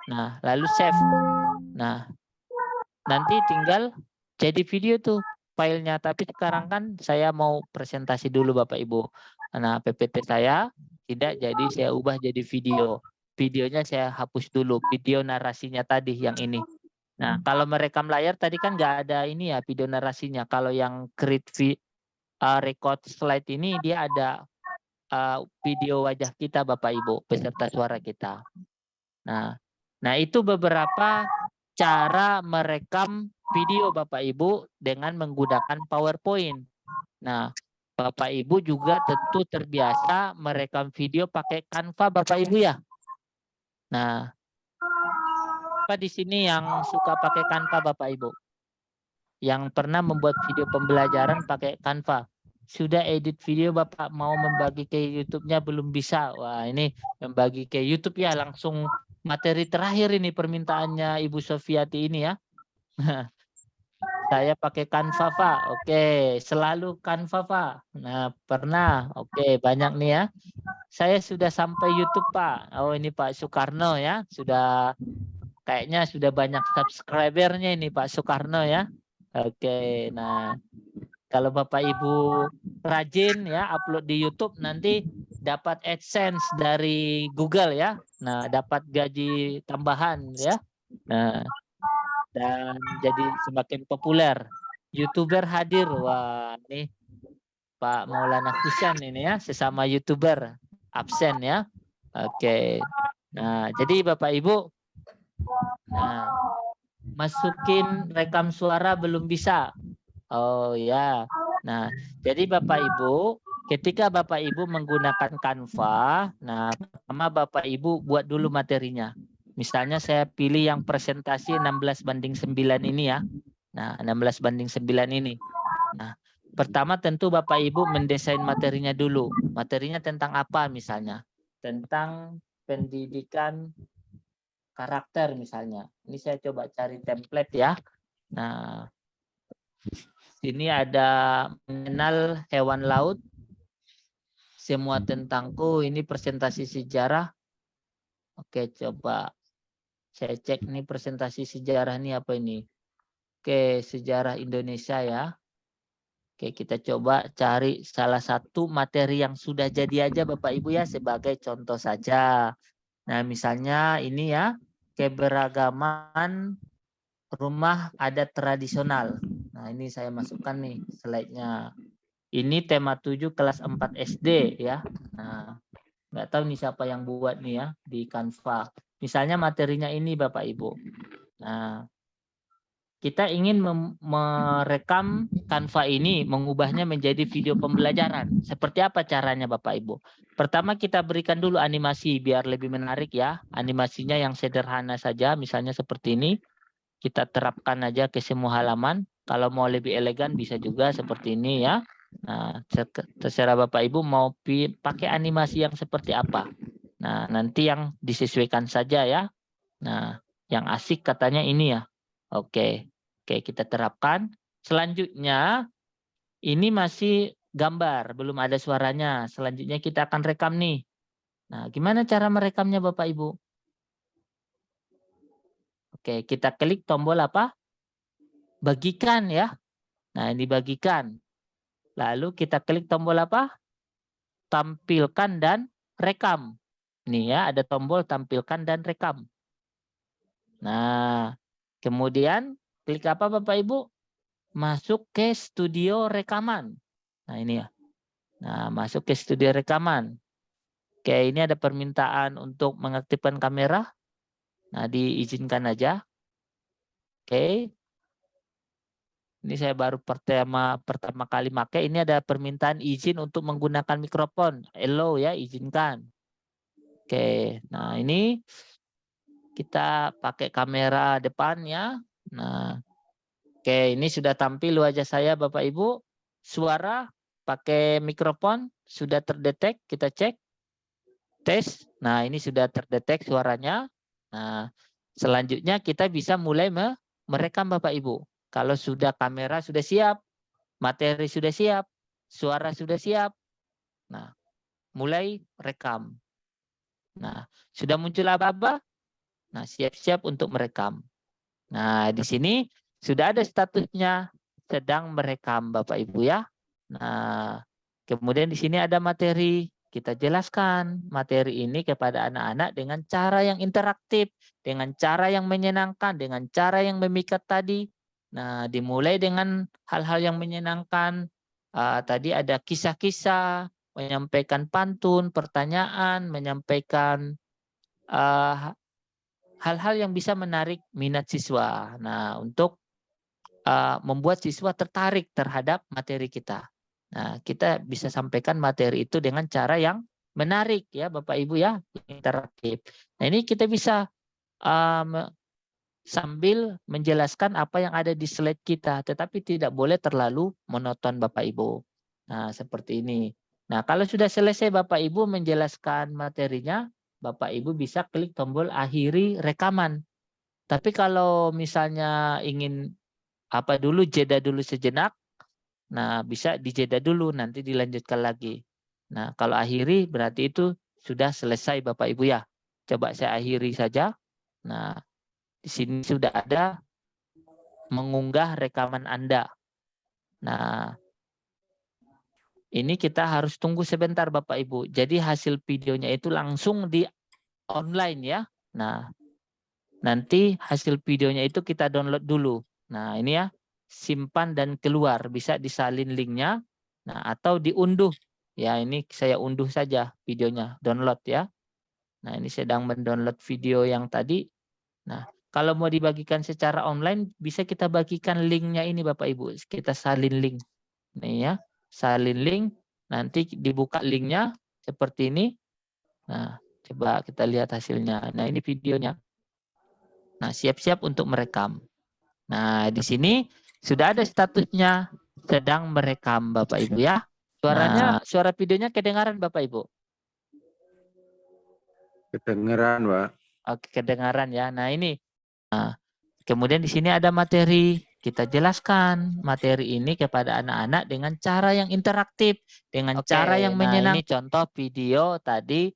Nah, lalu save. Nah, nanti tinggal jadi video tuh filenya. Tapi sekarang kan saya mau presentasi dulu Bapak Ibu. Nah, PPT saya tidak, jadi saya ubah jadi video. Videonya saya hapus dulu. Video narasinya tadi yang ini. Nah, kalau merekam layar tadi kan nggak ada ini ya video narasinya. Kalau yang create record slide ini dia ada video wajah kita Bapak Ibu peserta suara kita. Nah itu beberapa cara merekam video Bapak Ibu dengan menggunakan PowerPoint. Nah, Bapak Ibu juga tentu terbiasa merekam video pakai Canva Bapak Ibu ya. Nah, di sini yang suka pakai Canva Bapak Ibu? Yang pernah membuat video pembelajaran pakai Canva. Sudah edit video Bapak mau membagi ke YouTube-nya belum bisa. Wah, ini membagi ke YouTube ya langsung materi terakhir ini permintaannya Ibu Sofiati ini ya. Saya pakai Canva Pak. Oke, selalu Canva Pak. Nah, pernah. Oke, banyak nih ya. Saya sudah sampai YouTube Pak. Oh, ini Pak Soekarno ya. Sudah kayaknya sudah banyak subscribernya ini Pak Soekarno ya. Oke, nah kalau Bapak Ibu rajin ya upload di YouTube nanti dapat AdSense dari Google ya. Nah, dapat gaji tambahan ya. Nah, dan jadi semakin populer. YouTuber hadir. Wah, ini Pak Maulana Husain ini ya, sesama YouTuber absen ya. Oke. Nah, jadi Bapak Ibu masukin rekam suara belum bisa. Oh ya. Nah, jadi Bapak Ibu, ketika Bapak Ibu menggunakan Canva, nah pertama Bapak Ibu buat dulu materinya. Misalnya saya pilih yang presentasi 16:9 ini ya. Nah, 16:9 ini. Nah, pertama tentu Bapak Ibu mendesain materinya dulu. Materinya tentang apa misalnya? Tentang pendidikan karakter misalnya. Ini saya coba cari template ya. Nah, ini ada mengenal hewan laut, semua tentangku, ini presentasi sejarah. Oke, coba saya cek nih presentasi sejarah ini apa ini. Oke, sejarah Indonesia ya. Oke, kita coba cari salah satu materi yang sudah jadi aja Bapak Ibu ya sebagai contoh saja. Nah, misalnya ini ya, keberagaman rumah adat tradisional. Nah, ini saya masukkan nih slide-nya. Ini tema 7 kelas 4 SD ya. Nah, nggak tahu nih siapa yang buat nih ya di Canva. Misalnya materinya ini Bapak Ibu. Nah, kita ingin merekam Canva ini, mengubahnya menjadi video pembelajaran. Seperti apa caranya Bapak Ibu? Pertama kita berikan dulu animasi biar lebih menarik ya. Animasinya yang sederhana saja, misalnya seperti ini. Kita terapkan aja ke semua halaman. Kalau mau lebih elegan bisa juga seperti ini ya. Nah, terserah Bapak Ibu mau pakai animasi yang seperti apa. Nah, nanti yang disesuaikan saja ya. Nah, yang asik katanya ini ya. Oke, kita terapkan. Selanjutnya, ini masih gambar, belum ada suaranya. Selanjutnya kita akan rekam nih. Nah, gimana cara merekamnya Bapak Ibu? Oke, kita klik tombol apa? bagikan ya. Nah, ini bagikan. Lalu kita klik tombol apa? Tampilkan dan rekam. Nih ya, ada tombol tampilkan dan rekam. Nah, kemudian klik apa Bapak Ibu? Masuk ke studio rekaman. Nah, ini ya. Nah, masuk ke studio rekaman. Oke, ini ada permintaan untuk mengaktifkan kamera. Nah, diizinkan aja. Oke. Ini saya baru pertama kali pakai. Ini ada permintaan izin untuk menggunakan mikrofon. Hello ya, izinkan. Oke, nah ini kita pakai kamera depan ya. Nah, oke, ini sudah tampil wajah saya Bapak Ibu. Suara pakai mikrofon sudah terdetek. Kita cek. Tes. Nah, ini sudah terdetek suaranya. Nah, selanjutnya kita bisa mulai merekam Bapak Ibu. Kalau sudah kamera sudah siap, materi sudah siap, suara sudah siap. Nah, mulai rekam. Nah, sudah muncul apa-apa? Nah, siap-siap untuk merekam. Nah, di sini sudah ada statusnya sedang merekam Bapak Ibu ya. Nah, kemudian di sini ada materi. Kita jelaskan materi ini kepada anak-anak dengan cara yang interaktif, dengan cara yang menyenangkan, dengan cara yang memikat tadi. Nah, dimulai dengan hal-hal yang menyenangkan. Tadi ada kisah-kisah, menyampaikan pantun, pertanyaan, menyampaikan hal-hal yang bisa menarik minat siswa. Nah, untuk membuat siswa tertarik terhadap materi kita. Nah, kita bisa sampaikan materi itu dengan cara yang menarik ya Bapak Ibu ya, interaktif. Nah, ini kita bisa sambil menjelaskan apa yang ada di slide kita, tetapi tidak boleh terlalu monoton Bapak Ibu. Nah, seperti ini. Nah, kalau sudah selesai Bapak Ibu menjelaskan materinya, Bapak Ibu bisa klik tombol akhiri rekaman. Tapi kalau misalnya ingin jeda dulu sejenak, nah bisa dijeda dulu, nanti dilanjutkan lagi. Nah, kalau akhiri berarti itu sudah selesai Bapak Ibu ya. Coba saya akhiri saja. Nah, di sini sudah ada mengunggah rekaman Anda. Nah, ini kita harus tunggu sebentar Bapak Ibu. Jadi hasil videonya itu langsung di online ya. Nah, nanti hasil videonya itu kita download dulu. Nah, ini ya, simpan dan keluar. Bisa disalin linknya. Nah, atau diunduh. Ya, ini saya unduh saja videonya. Download ya. Nah, ini sedang mendownload video yang tadi. Nah, kalau mau dibagikan secara online, bisa kita bagikan linknya ini Bapak Ibu. Kita salin link. Nih ya, salin link. Nanti dibuka linknya seperti ini. Nah, coba kita lihat hasilnya. Nah, ini videonya. Nah, siap-siap untuk merekam. Nah, di sini sudah ada statusnya sedang merekam Bapak Ibu ya. Suaranya, suara videonya kedengaran Bapak Ibu? Kedengeran, Pak. Oke, kedengaran ya. Nah, ini. Nah, kemudian di sini ada materi. Kita jelaskan materi ini kepada anak-anak dengan cara yang interaktif, dengan cara yang menyenangkan. Ini contoh video tadi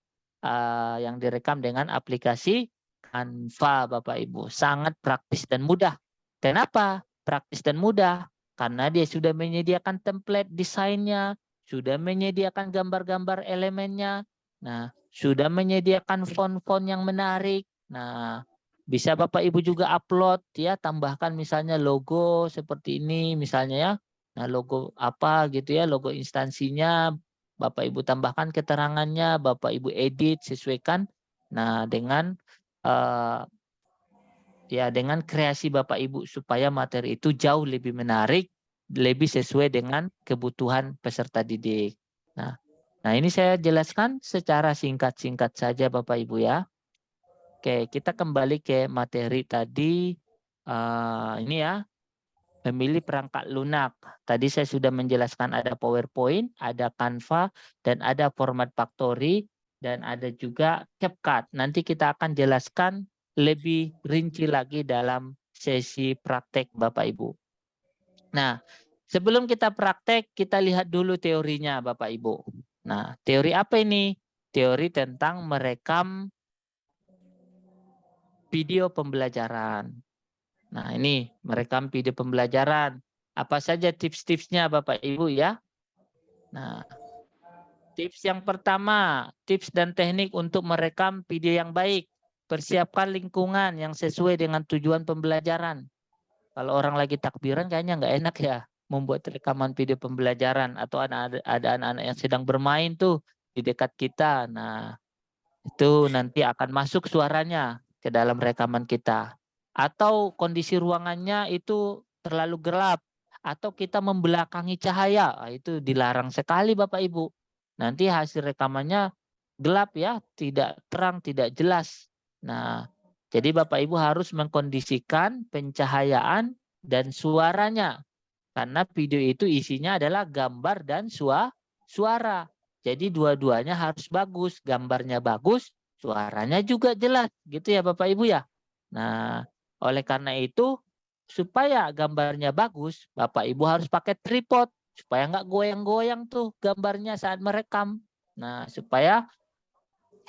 yang direkam dengan aplikasi Canva Bapak Ibu. Sangat praktis dan mudah. Kenapa praktis dan mudah? Karena dia sudah menyediakan template desainnya, sudah menyediakan gambar-gambar elemennya, nah sudah menyediakan font-font yang menarik. Nah, bisa Bapak Ibu juga upload ya, tambahkan misalnya logo seperti ini misalnya ya. Nah, logo apa gitu ya, logo instansinya Bapak Ibu tambahkan keterangannya, Bapak Ibu edit sesuaikan. Nah, dengan dengan kreasi Bapak Ibu supaya materi itu jauh lebih menarik, lebih sesuai dengan kebutuhan peserta didik. Nah, ini saya jelaskan secara singkat-singkat saja Bapak Ibu ya. Oke, kita kembali ke materi tadi. Ini ya, memilih perangkat lunak. Tadi saya sudah menjelaskan ada PowerPoint, ada Canva, dan ada format Factory, dan ada juga CapCut. Nanti kita akan jelaskan lebih rinci lagi dalam sesi praktek Bapak Ibu. Nah, sebelum kita praktek, kita lihat dulu teorinya Bapak Ibu. Nah, teori apa ini? Teori tentang merekam video pembelajaran. Nah, ini merekam video pembelajaran. Apa saja tips-tipsnya Bapak Ibu ya? Nah, tips yang pertama, tips dan teknik untuk merekam video yang baik. Persiapkan lingkungan yang sesuai dengan tujuan pembelajaran. Kalau orang lagi takbiran kayaknya nggak enak ya membuat rekaman video pembelajaran, atau ada anak-anak yang sedang bermain tuh di dekat kita. Nah, itu nanti akan masuk suaranya ke dalam rekaman kita. Atau kondisi ruangannya itu terlalu gelap, atau kita membelakangi cahaya. Itu dilarang sekali Bapak Ibu. Nanti hasil rekamannya gelap ya, tidak terang, tidak jelas. Nah, jadi Bapak Ibu harus mengkondisikan pencahayaan dan suaranya. Karena video itu isinya adalah gambar dan suara. Jadi dua-duanya harus bagus. Gambarnya bagus, suaranya juga jelas. Gitu ya Bapak Ibu ya. Nah, oleh karena itu, supaya gambarnya bagus, Bapak Ibu harus pakai tripod. Supaya nggak goyang-goyang tuh gambarnya saat merekam. Nah, supaya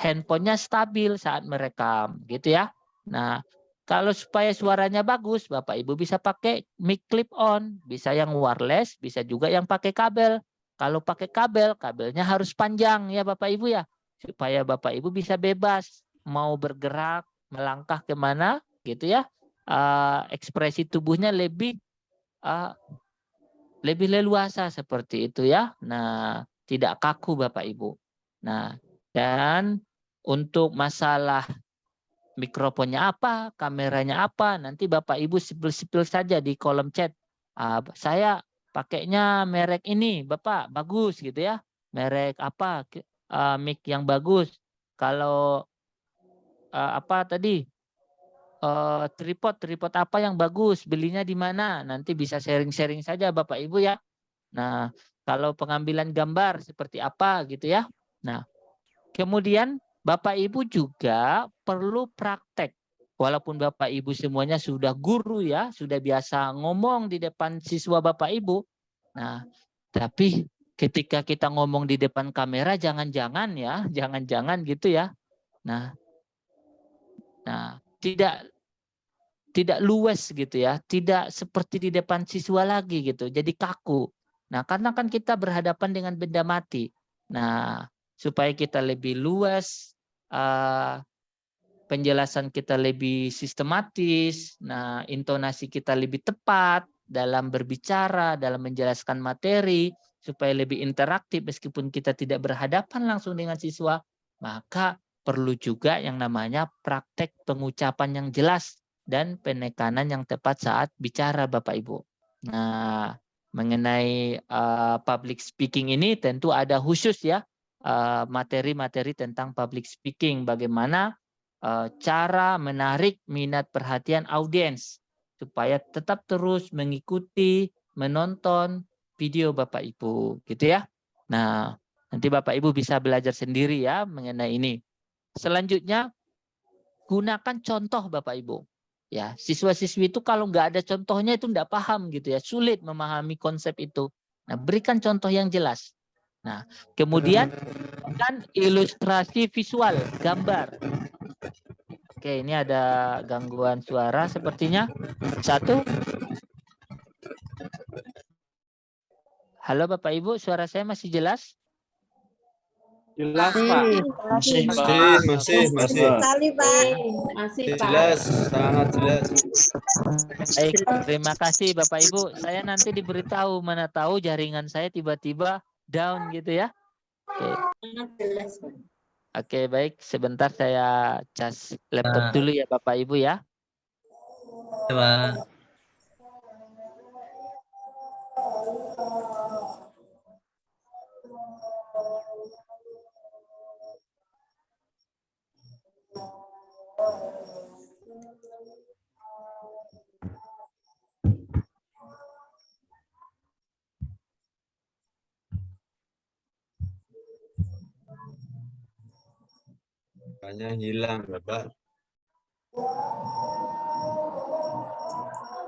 handphonenya stabil saat merekam. Gitu ya. Nah, kalau supaya suaranya bagus, Bapak Ibu bisa pakai mic clip on. Bisa yang wireless, bisa juga yang pakai kabel. Kalau pakai kabel, kabelnya harus panjang ya Bapak Ibu ya. Supaya Bapak Ibu bisa bebas. Mau bergerak, melangkah kemana gitu ya. Ekspresi tubuhnya lebih leluasa seperti itu ya. Nah, tidak kaku Bapak Ibu. Nah, dan untuk masalah mikrofonnya apa, kameranya apa, nanti Bapak Ibu sipil-sipil saja di kolom chat. Saya pakainya merek ini, Bapak, bagus gitu ya. Merek apa, mic yang bagus. Kalau apa tadi, tripod apa yang bagus, belinya di mana, nanti bisa sharing-sharing saja Bapak Ibu ya. Nah, kalau pengambilan gambar seperti apa gitu ya. Nah, kemudian Bapak Ibu juga perlu praktek. Walaupun Bapak Ibu semuanya sudah guru ya, sudah biasa ngomong di depan siswa Bapak Ibu. Nah, tapi ketika kita ngomong di depan kamera jangan-jangan ya, jangan-jangan gitu ya. Nah, tidak luwes gitu ya, tidak seperti di depan siswa lagi gitu, jadi kaku. Nah, karena kan kita berhadapan dengan benda mati. Nah, supaya kita lebih luas, penjelasan kita lebih sistematis, nah intonasi kita lebih tepat dalam berbicara, dalam menjelaskan materi, supaya lebih interaktif meskipun kita tidak berhadapan langsung dengan siswa, maka perlu juga yang namanya praktek pengucapan yang jelas dan penekanan yang tepat saat bicara Bapak Ibu. Nah, mengenai public speaking ini tentu ada khusus ya, materi-materi tentang public speaking, bagaimana cara menarik minat perhatian audiens supaya tetap terus mengikuti, menonton video Bapak Ibu, gitu ya. Nah, nanti Bapak Ibu bisa belajar sendiri ya mengenai ini. Selanjutnya, gunakan contoh Bapak Ibu. Ya, siswa-siswi itu kalau nggak ada contohnya itu nggak paham gitu ya, sulit memahami konsep itu. Nah, berikan contoh yang jelas. Nah, kemudian kan ilustrasi visual, gambar. Oke, ini ada gangguan suara sepertinya. Satu. Halo Bapak Ibu, suara saya masih jelas? Jelas, Pak. Masih, Masih. Sekali, Pak. Masih, Pak. Sangat jelas. Baik, terima kasih Bapak Ibu. Saya nanti diberitahu, mana tahu jaringan saya tiba-tiba down gitu ya. Oke. Oke, baik. Sebentar saya cas laptop dulu ya Bapak Ibu ya. Pak. Makanya hilang, Bapak.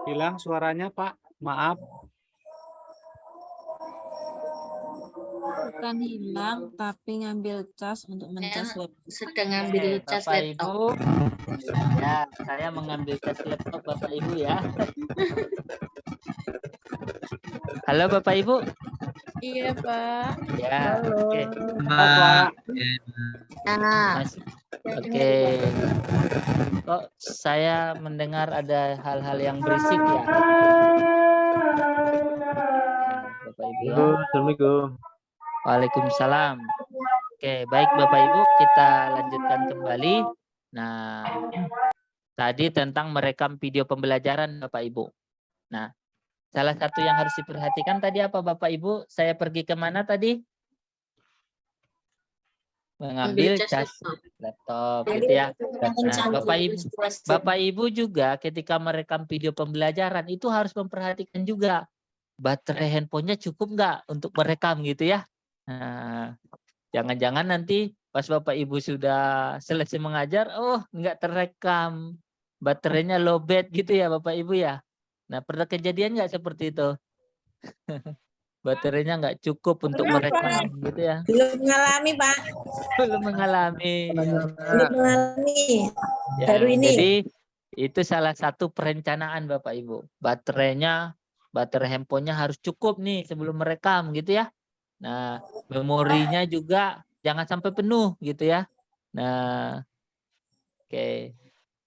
Hilang suaranya, Pak. Maaf. Bukan hilang, tapi ngambil cas untuk mencas laptop. Sedang ngambil cas Bapak laptop. Ibu, ya saya mengambil cas laptop Bapak Ibu ya. Halo Bapak Ibu. Iya, Pak. Ya, oke. Pak. Nah, Oke. Kok saya mendengar ada hal-hal yang berisik ya? Bapak Ibu ya. Assalamualaikum. Waalaikumsalam. Oke, baik Bapak Ibu, kita lanjutkan kembali. Nah, tadi tentang merekam video pembelajaran Bapak Ibu. Nah, salah satu yang harus diperhatikan tadi apa Bapak Ibu? Saya pergi kemana tadi? Mengambil cas laptop gitu ya. Nah, Bapak Ibu juga ketika merekam video pembelajaran itu harus memperhatikan juga baterai handphonenya cukup nggak untuk merekam gitu ya. Nah, jangan-jangan nanti pas Bapak Ibu sudah selesai mengajar, oh nggak terekam, baterainya lowbat gitu ya Bapak Ibu ya. Nah, pernah kejadian nggak seperti itu? Baterainya nggak cukup untuk merekam gitu ya. Belum mengalami, Pak. Belum mengalami. Belum mengalami. Ya, Baru ini. jadi itu salah satu perencanaan Bapak Ibu. Baterai handphonenya harus cukup nih sebelum merekam gitu ya. Nah, memorinya juga jangan sampai penuh gitu ya. Nah, oke.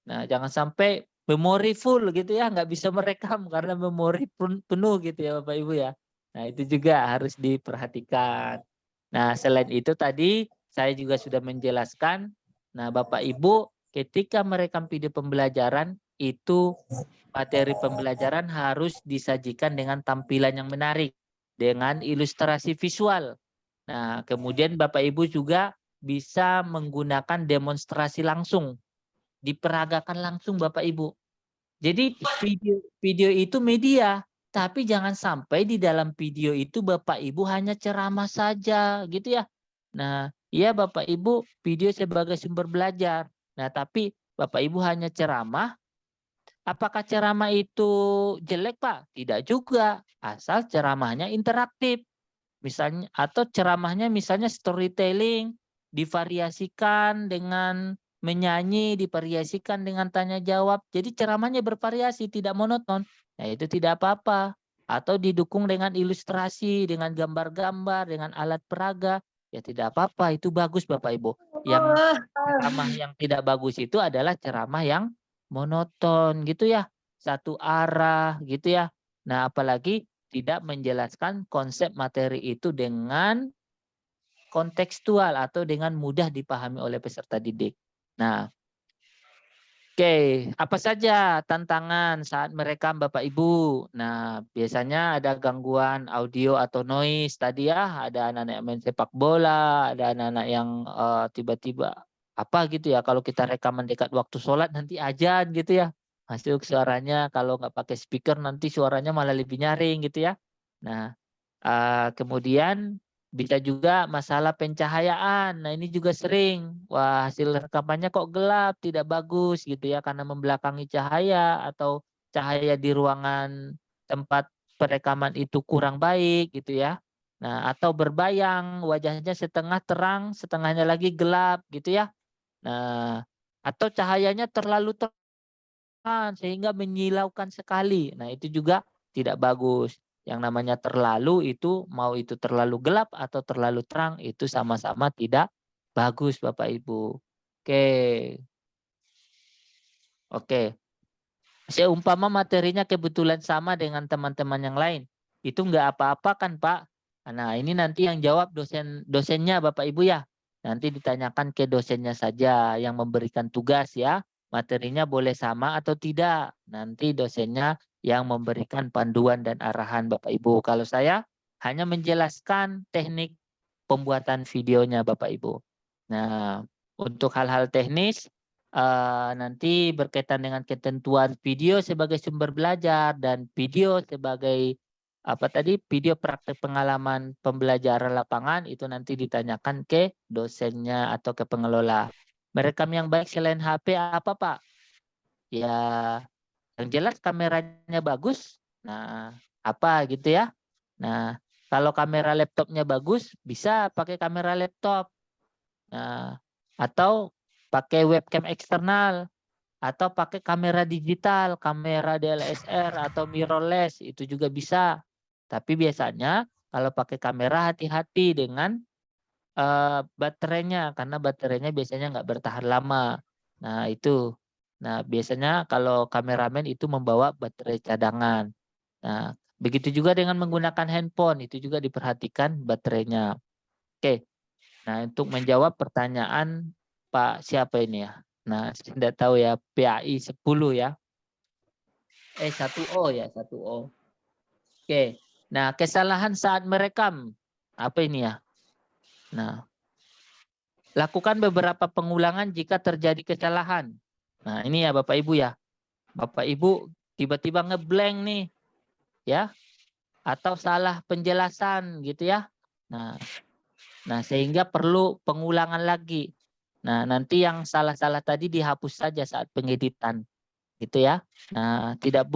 Nah, jangan sampai memori full gitu ya, nggak bisa merekam karena memori penuh gitu ya Bapak Ibu ya. Nah, itu juga harus diperhatikan. Nah, selain itu tadi saya juga sudah menjelaskan. Nah, Bapak Ibu ketika merekam video pembelajaran itu materi pembelajaran harus disajikan dengan tampilan yang menarik, dengan ilustrasi visual. Nah, kemudian Bapak Ibu juga bisa menggunakan demonstrasi langsung, diperagakan langsung Bapak Ibu. Jadi video itu media, tapi jangan sampai di dalam video itu Bapak Ibu hanya ceramah saja gitu ya. Nah, iya Bapak Ibu video sebagai sumber belajar. Nah, tapi Bapak Ibu hanya ceramah. Apakah ceramah itu jelek, Pak? Tidak juga, asal ceramahnya interaktif. Misalnya atau ceramahnya misalnya storytelling, divariasikan dengan menyanyi, divariasikan dengan tanya jawab. Jadi ceramahnya bervariasi, tidak monoton. Nah, itu tidak apa-apa. Atau didukung dengan ilustrasi, dengan gambar-gambar, dengan alat peraga. Ya tidak apa-apa, itu bagus Bapak Ibu. Yang ceramah yang tidak bagus itu adalah ceramah yang monoton gitu ya. Satu arah gitu ya. Nah, apalagi tidak menjelaskan konsep materi itu dengan kontekstual atau dengan mudah dipahami oleh peserta didik. Nah, oke, apa saja tantangan saat merekam Bapak Ibu? Nah, biasanya ada gangguan audio atau noise tadi ya, ada anak-anak yang main sepak bola, ada anak-anak yang tiba-tiba apa gitu ya, kalau kita rekaman dekat waktu sholat nanti azan gitu ya, masuk suaranya, kalau nggak pakai speaker nanti suaranya malah lebih nyaring gitu ya. Nah, kemudian bisa juga masalah pencahayaan. Nah, ini juga sering. Wah, hasil rekamannya kok gelap, tidak bagus gitu ya karena membelakangi cahaya atau cahaya di ruangan tempat perekaman itu kurang baik gitu ya. Nah, atau berbayang, wajahnya setengah terang, setengahnya lagi gelap gitu ya. Nah, atau cahayanya terlalu terang sehingga menyilaukan sekali. Nah, itu juga tidak bagus. Yang namanya terlalu itu mau itu terlalu gelap atau terlalu terang itu sama-sama tidak bagus Bapak Ibu. Oke. Oke. Seumpama materinya kebetulan sama dengan teman-teman yang lain. Itu enggak apa-apa kan Pak? Nah, ini nanti yang jawab dosennya Bapak Ibu ya. Nanti ditanyakan ke dosennya saja yang memberikan tugas ya. Materinya boleh sama atau tidak. Nanti dosennya yang memberikan panduan dan arahan Bapak Ibu. Kalau saya hanya menjelaskan teknik pembuatan videonya Bapak Ibu. Nah, untuk hal-hal teknis nanti berkaitan dengan ketentuan video sebagai sumber belajar dan video sebagai video praktek pengalaman pembelajaran lapangan itu nanti ditanyakan ke dosennya atau ke pengelola. Merekam yang baik selain HP apa Pak? Ya, yang jelas kameranya bagus. Nah, apa gitu ya? Nah, Kalau kamera laptopnya bagus, bisa pakai kamera laptop. Nah, atau pakai webcam eksternal, atau pakai kamera digital, kamera DSLR atau mirrorless, itu juga bisa. Tapi biasanya kalau pakai kamera hati-hati dengan baterainya, karena baterainya biasanya nggak bertahan lama. Nah, itu. Nah, biasanya kalau kameramen itu membawa baterai cadangan. Nah, begitu juga dengan menggunakan handphone, itu juga diperhatikan baterainya. Oke. Nah, untuk menjawab pertanyaan Pak siapa ini ya? Nah, saya tidak tahu ya, PAI 10 ya. 1O ya, 1O. Oke. Nah, kesalahan saat merekam. Apa ini ya? Nah, lakukan beberapa pengulangan jika terjadi kesalahan. Nah, ini ya Bapak Ibu ya. Bapak Ibu tiba-tiba ngeblank nih. Ya. Atau salah penjelasan gitu ya. Nah, sehingga perlu pengulangan lagi. Nah, nanti yang salah-salah tadi dihapus saja saat pengeditan. Gitu ya. Nah, tidak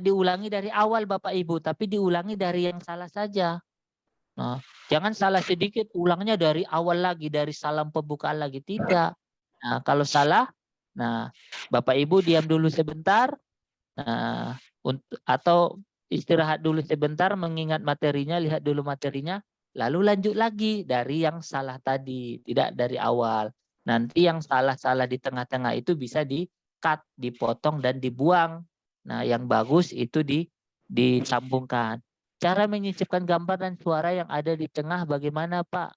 diulangi dari awal Bapak Ibu, tapi diulangi dari yang salah saja. Nah, jangan salah sedikit, ulangnya dari awal lagi, dari salam pembukaan lagi, tidak. Nah, kalau salah, nah Bapak Ibu diam dulu sebentar, nah, atau istirahat dulu sebentar, mengingat materinya, lihat dulu materinya, lalu lanjut lagi dari yang salah tadi, tidak dari awal. Nanti yang salah-salah di tengah-tengah itu bisa di-cut, dipotong dan dibuang. Nah, yang bagus itu disambungkan. Cara menyisipkan gambar dan suara yang ada di tengah bagaimana, Pak?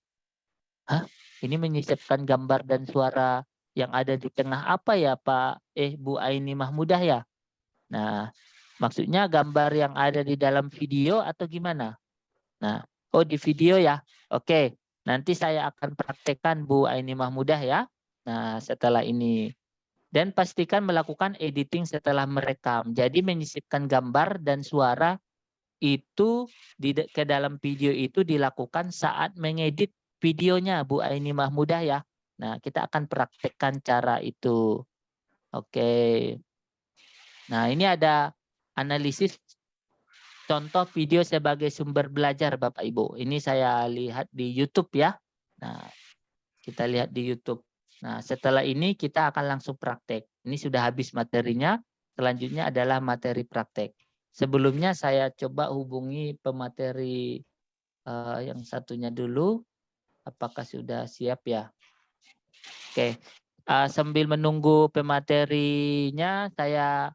Hah? Ini menyisipkan gambar dan suara yang ada di tengah apa ya, Pak? Bu Aini Mahmudah ya? Nah, maksudnya gambar yang ada di dalam video atau gimana? Nah, oh di video ya? Oke, nanti saya akan praktekkan Bu Aini Mahmudah ya. Nah, setelah ini. Dan pastikan melakukan editing setelah merekam. Jadi menyisipkan gambar dan suara itu ke dalam video itu dilakukan saat mengedit videonya Bu Aini Mahmudah ya. Nah, kita akan praktekkan cara itu. Oke. Nah, ini ada analisis contoh video sebagai sumber belajar Bapak Ibu. Ini saya lihat di YouTube ya. Nah, kita lihat di YouTube. Nah, setelah ini kita akan langsung praktek. Ini sudah habis materinya. Selanjutnya adalah materi praktek. Sebelumnya saya coba hubungi pemateri yang satunya dulu. Apakah sudah siap ya? Oke. Sambil menunggu pematerinya, saya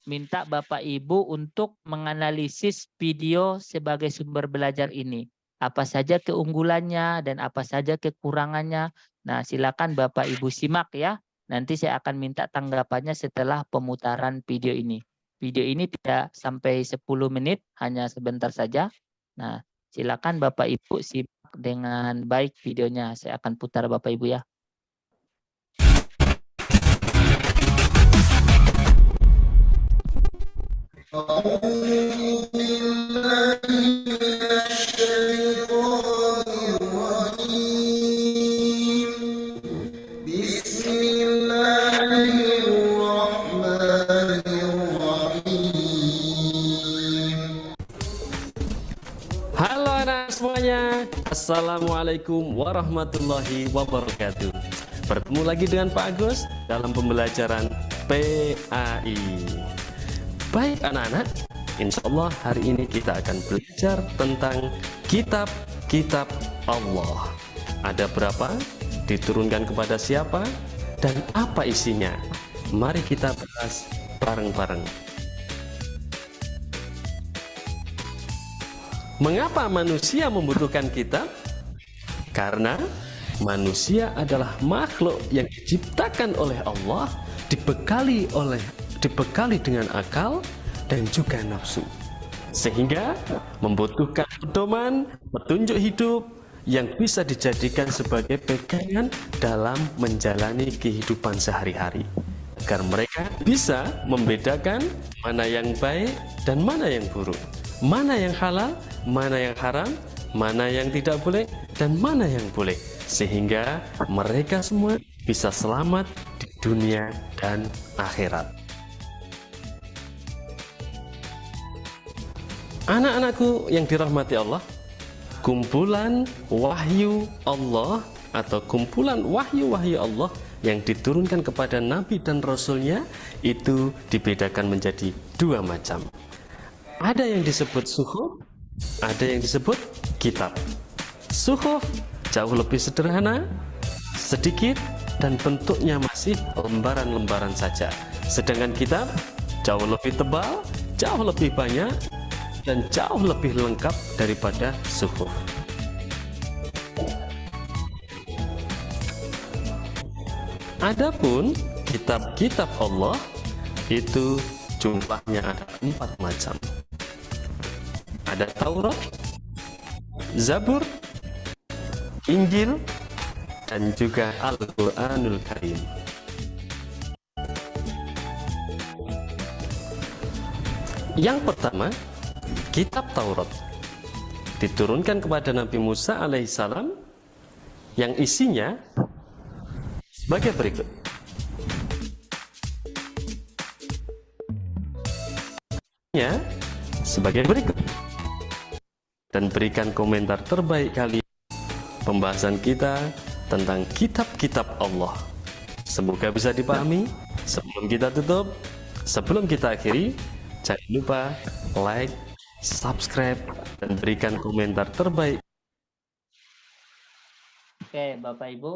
minta Bapak Ibu untuk menganalisis video sebagai sumber belajar ini. Apa saja keunggulannya dan apa saja kekurangannya. Nah, silakan Bapak Ibu simak ya. Nanti saya akan minta tanggapannya setelah pemutaran video ini. Video ini tidak sampai 10 menit, hanya sebentar saja. Nah, silakan Bapak Ibu simak dengan baik videonya. Saya akan putar Bapak Ibu ya. Halo anak semuanya, Assalamualaikum warahmatullahi wabarakatuh. Bertemu lagi dengan Pak Agus dalam pembelajaran PAI. Baik anak-anak, insya Allah hari ini kita akan belajar tentang kitab-kitab Allah. Ada berapa? Diturunkan kepada siapa? Dan apa isinya? Mari kita bahas bareng-bareng. Mengapa manusia membutuhkan kitab? Karena manusia adalah makhluk yang diciptakan oleh Allah, dibekali dengan akal dan juga nafsu, sehingga membutuhkan pedoman, petunjuk hidup yang bisa dijadikan sebagai pegangan dalam menjalani kehidupan sehari-hari, agar mereka bisa membedakan mana yang baik dan mana yang buruk, mana yang halal, mana yang haram, mana yang tidak boleh, dan mana yang boleh, sehingga mereka semua bisa selamat di dunia dan akhirat. Anak-anakku yang dirahmati Allah, kumpulan wahyu Allah atau kumpulan wahyu-wahyu Allah yang diturunkan kepada Nabi dan Rasulnya itu dibedakan menjadi dua macam. Ada yang disebut suhuf, ada yang disebut kitab. Suhuf jauh lebih sederhana, sedikit, dan bentuknya masih lembaran-lembaran saja. Sedangkan kitab jauh lebih tebal, jauh lebih banyak, dan jauh lebih lengkap daripada suhuf. Adapun kitab-kitab Allah itu jumlahnya ada 4 macam. Ada Taurat, Zabur, Injil, dan juga Al-Quranul Karim. Yang pertama, kitab Taurat diturunkan kepada Nabi Musa alaihissalam yang isinya sebagai berikut. Sebagai berikut. Dan berikan komentar terbaik kalian pembahasan kita tentang kitab-kitab Allah. Semoga bisa dipahami. Sebelum kita tutup, sebelum kita akhiri, jangan lupa like, subscribe, dan berikan komentar terbaik. Oke, Bapak Ibu,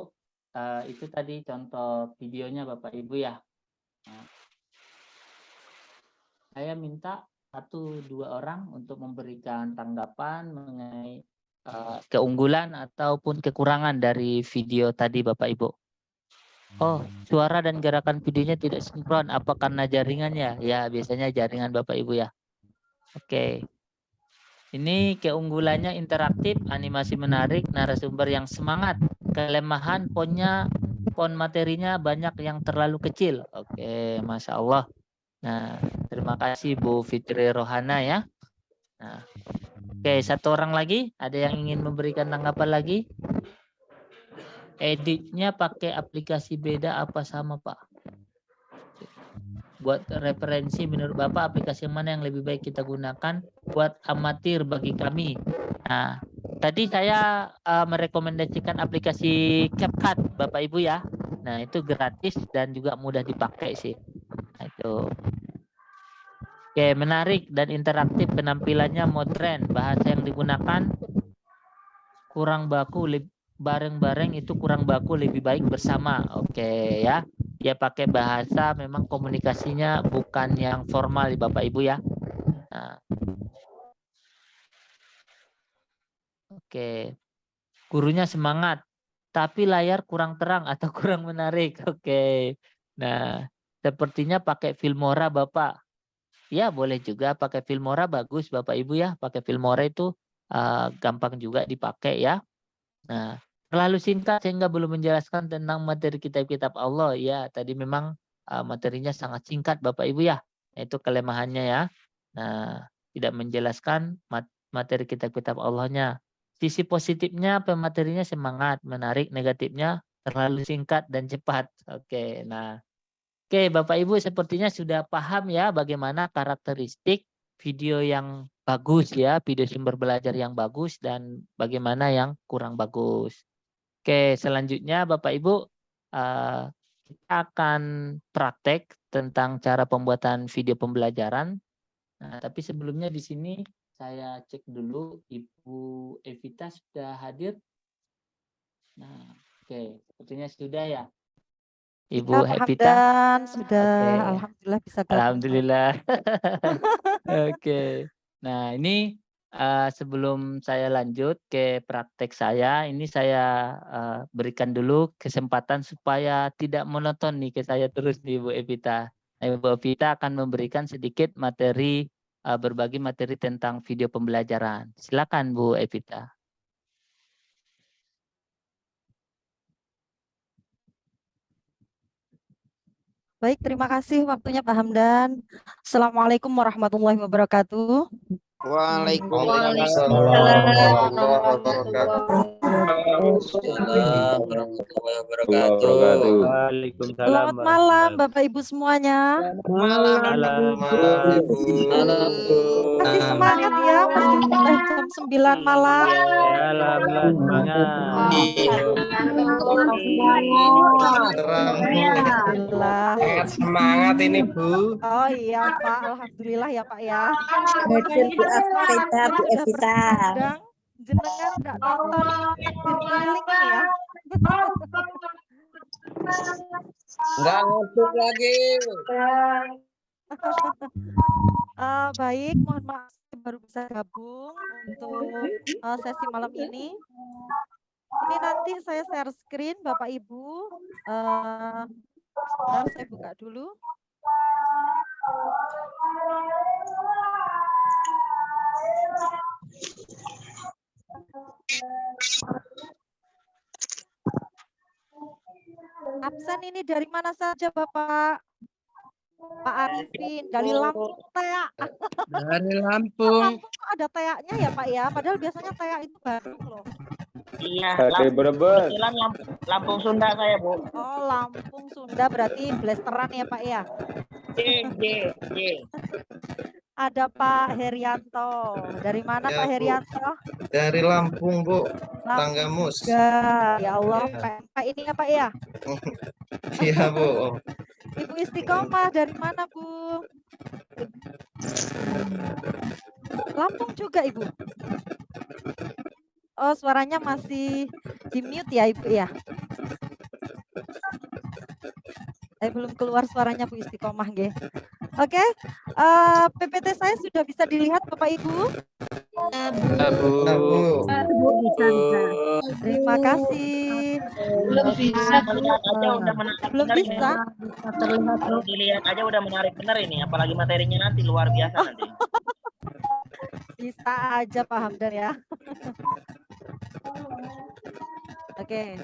itu tadi contoh videonya Bapak Ibu ya. Nah, saya minta 1-2 orang untuk memberikan tanggapan mengenai keunggulan ataupun kekurangan dari video tadi Bapak Ibu. Oh, suara dan gerakan videonya tidak sinkron. Apa karena jaringannya? Ya, biasanya jaringan Bapak Ibu ya. Oke. Ini keunggulannya interaktif, animasi menarik, narasumber yang semangat. Kelemahan font materinya banyak yang terlalu kecil. Oke, Masya Allah. Nah, terima kasih Bu Fitri Rohana ya. Nah, oke, 1 orang lagi. Ada yang ingin memberikan tanggapan lagi? Editnya pakai aplikasi beda apa sama Pak? Buat referensi menurut Bapak aplikasi mana yang lebih baik kita gunakan buat amatir bagi kami? Nah, tadi saya merekomendasikan aplikasi CapCut Bapak Ibu ya. Nah, itu gratis dan juga mudah dipakai sih. Nah, itu. Oke, menarik dan interaktif, penampilannya modern, bahasa yang digunakan kurang baku, bareng-bareng itu kurang baku, lebih baik bersama. Oke ya. Dia pakai bahasa memang komunikasinya bukan yang formal Bapak Ibu ya. Nah. Oke. Gurunya semangat, tapi layar kurang terang atau kurang menarik. Oke. Nah, sepertinya pakai Filmora Bapak. Ya, boleh juga pakai Filmora, bagus Bapak Ibu ya. Pakai Filmora itu gampang juga dipakai ya. Nah, terlalu singkat sehingga belum menjelaskan tentang materi kitab-kitab Allah. Ya, tadi memang materinya sangat singkat Bapak Ibu ya. Itu kelemahannya ya. Nah, tidak menjelaskan materi kitab-kitab Allahnya. Sisi positifnya pematerinya semangat, menarik. Negatifnya terlalu singkat dan cepat. Oke, nah. Oke, Bapak Ibu sepertinya sudah paham ya bagaimana karakteristik video yang bagus ya, video sumber belajar yang bagus dan bagaimana yang kurang bagus. Oke, selanjutnya Bapak Ibu kita akan praktek tentang cara pembuatan video pembelajaran. Nah, tapi sebelumnya di sini saya cek dulu Ibu Evita sudah hadir. Nah, oke, sepertinya sudah ya. Ibu Evita sudah, okay. Alhamdulillah bisa gabung. Alhamdulillah. Oke. Nah, ini sebelum saya lanjut ke praktek saya, ini saya berikan dulu kesempatan supaya tidak monoton nih ke saya terus nih Ibu Evita. Nah, Ibu Evita akan memberikan sedikit materi, berbagi materi tentang video pembelajaran. Silakan Bu Evita. Baik, terima kasih waktunya Pak Hamdan. Assalamualaikum warahmatullahi wabarakatuh. Waalaikumsalam Waalaikumsalam warahmatullahi wabarakatuh. Waalaikumsalam warahmatullahi wabarakatuh. Selamat malam Bapak Ibu semuanya. Malam Ibu. Masih semangat ya meskipun udah jam 9 malam. Alhamdulillah. Semangat ini Bu. Oh iya Pak, alhamdulillah ya Pak ya. Jenengan nggak nonton keliling ini ya. Enggak ngantuk lagi. Baik, mohon maaf baru bisa gabung untuk sesi malam ini. Ini nanti saya share screen Bapak Ibu. Sebentar saya buka dulu. Absen ini dari mana saja Bapak? Pak Arifin, dari Lampung Teak. Dari Lampung. Lampung kok ada teaknya ya Pak ya? Padahal biasanya teak itu baru loh. Iya, kebetulan Lampung Sunda saya, Bu. Oh, Lampung Sunda berarti blasteran ya Pak ya? J. Ada Pak Herianto. Dari mana Ya, Pak Bu. Herianto? Dari Lampung, Bu. Lampung Tanggamus. juga. Ya Allah, Pak ini ya Pak ya? Iya, Bu. Ibu Istiqomah dari mana Bu? Lampung juga Ibu. Oh, suaranya masih di mute ya Ibu ya? Belum keluar suaranya Bu Istiqomah nggih. Oke, PPT saya sudah bisa dilihat Bapak Ibu? Terima kasih. Belum bisa melihat aja udah menarik. Belum benar ini. bisa. Baru dilihat aja udah menarik benar ini, apalagi materinya nanti luar biasa nanti. Bisa aja Pak Hamdan ya. Oke.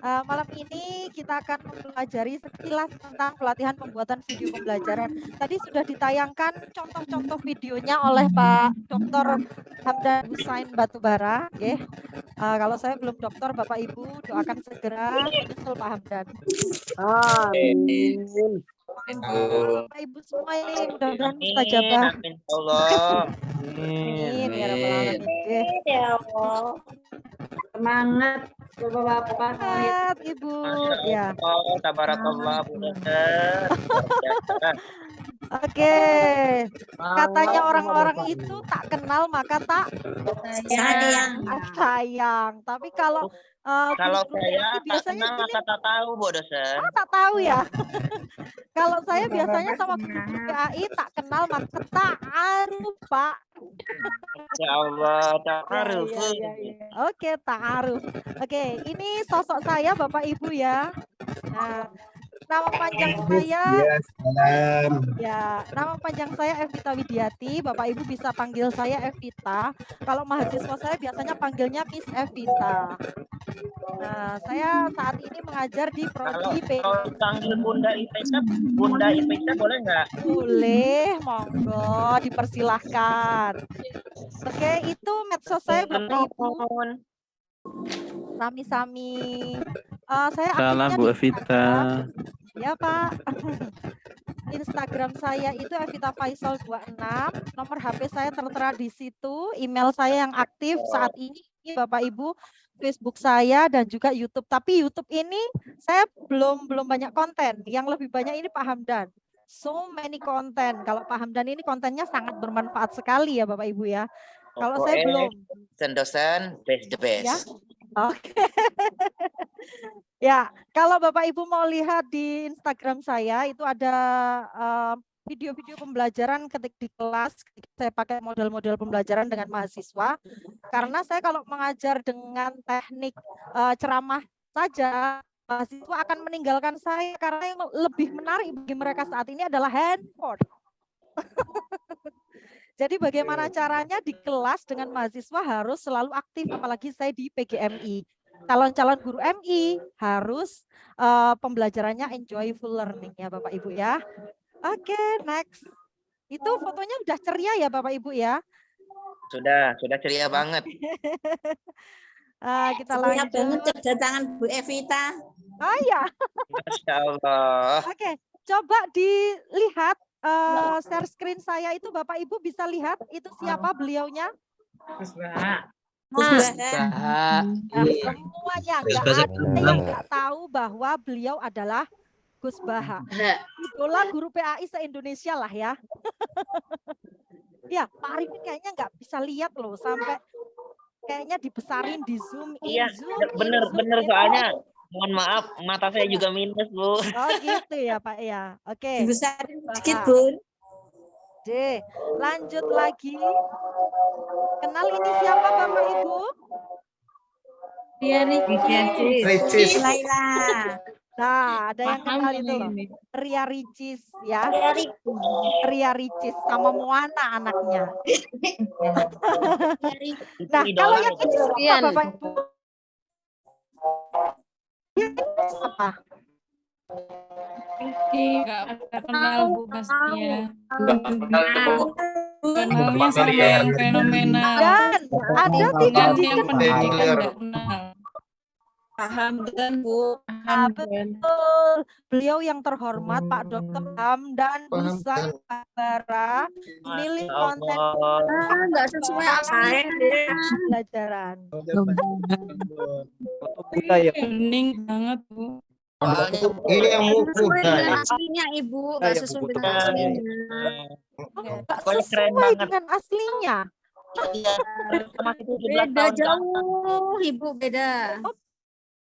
Malam ini kita akan mempelajari sekilas tentang pelatihan pembuatan video pembelajaran. Tadi sudah ditayangkan contoh-contoh videonya oleh Pak Dr. Hamdan Husain Batubara. Okay. Kalau saya belum dokter, Bapak Ibu doakan segera menyusul Pak Hamdan. Amin. Bapak Ibu semua ini mudah-mudahan mustajabah. Amin, Allah. Amin ya rabbal alamin. Ya Allah. Semangat Bapak-bapak. Semangat Ibu. Ya. Oh, tabarakallah, Bu Dokter. Oke. Katanya orang-orang itu tak kenal maka tak sayang. Tapi kalau Kalau guru-guru saya PAI tak biasanya kenal gini, maka tak tahu, Bu Dosen. tak tahu ya. Kalau saya biasanya sama guru PAI tak kenal maka tak aruf, Pak. Ya Allah, tak Ya, harus. ya. Oke, ta'aruf. Oke, ini sosok saya Bapak Ibu ya. Nah, nama panjang saya nama panjang saya Evita Widiati. Bapak Ibu bisa panggil saya Evita. Kalau mahasiswa saya biasanya panggilnya Miss Evita. Nah, saya saat ini mengajar di prodi Kalau panggil Bunda Ipesa boleh nggak? Boleh, monggo dipersilahkan. Oke, itu medsos saya Bapak Ibu. Sami-sami. Saya Salam aktifnya Bu di Evita. Ya Pak. Instagram saya itu Evita Faisal 26. Nomor HP saya tertera di situ. Email saya yang aktif saat ini Bapak Ibu. Facebook saya dan juga YouTube. Tapi YouTube ini saya belum banyak konten. Yang lebih banyak ini Pak Hamdan. So many content. Kalau Pak Hamdan ini kontennya sangat bermanfaat sekali ya Bapak Ibu ya. Kalau saya belum. Dosen best the best. Ya. Oke. Ya, kalau Bapak Ibu mau lihat di Instagram saya itu ada video-video pembelajaran ketik di kelas. Saya pakai model-model pembelajaran dengan mahasiswa. Karena saya kalau mengajar dengan teknik ceramah saja, mahasiswa akan meninggalkan saya karena yang lebih menarik bagi mereka saat ini adalah handphone. Jadi bagaimana caranya di kelas dengan mahasiswa harus selalu aktif, apalagi saya di PGMI. Calon-calon guru MI harus pembelajarannya enjoyable learning ya Bapak Ibu ya. Oke, next. Itu fotonya udah ceria ya Bapak Ibu ya? Sudah ceria banget. Kita Lihat banget lanjut. kedatangan Bu Evita. Oh iya. Masya Allah. Oke, coba dilihat share screen saya itu Bapak Ibu bisa lihat itu siapa beliaunya? Nah, Semuanya nggak ada yang nggak tahu bahwa beliau adalah Gus Baha. Idola guru PAI se-Indonesia lah ya. Ya, Pak Arifin kayaknya nggak bisa lihat loh sampai kayaknya dibesarin di zoom in, Iya, zoom in, bener zoom bener in. soalnya mohon maaf mata saya juga minus, Bu. Oh gitu ya Pak ya. Oke. dibesarin sedikit, Baha. Bun. D. Lanjut lagi. Kenal ini siapa Bapak Ibu? Ricis. Laila. Nah, ada yang kenal itu loh. Ria Ricis ya. Ria Ricis sama Moana anaknya. Nah, kalau yang ini siapa Bapak Ibu? Yang ini siapa? Nggak kenal Bu Bastia. Kenalnya sama yang fenomenal. Dan ada tidak Yang dikenal. pendidikan nggak kenal. Hamdan, Bu. Betul. Beliau yang terhormat Pak Dr. Hamdan Hussein Bara, milik konten Nggak sesuai pembelajaran. Hening banget Bu. Ini yang muda. aslinya, Ibu. Nggak sesuai dengan aslinya. Nggak Pokoknya keren sesuai banget. dengan aslinya. Iya, masih 17 Beda tahun. jauh, Ibu, beda. Oh,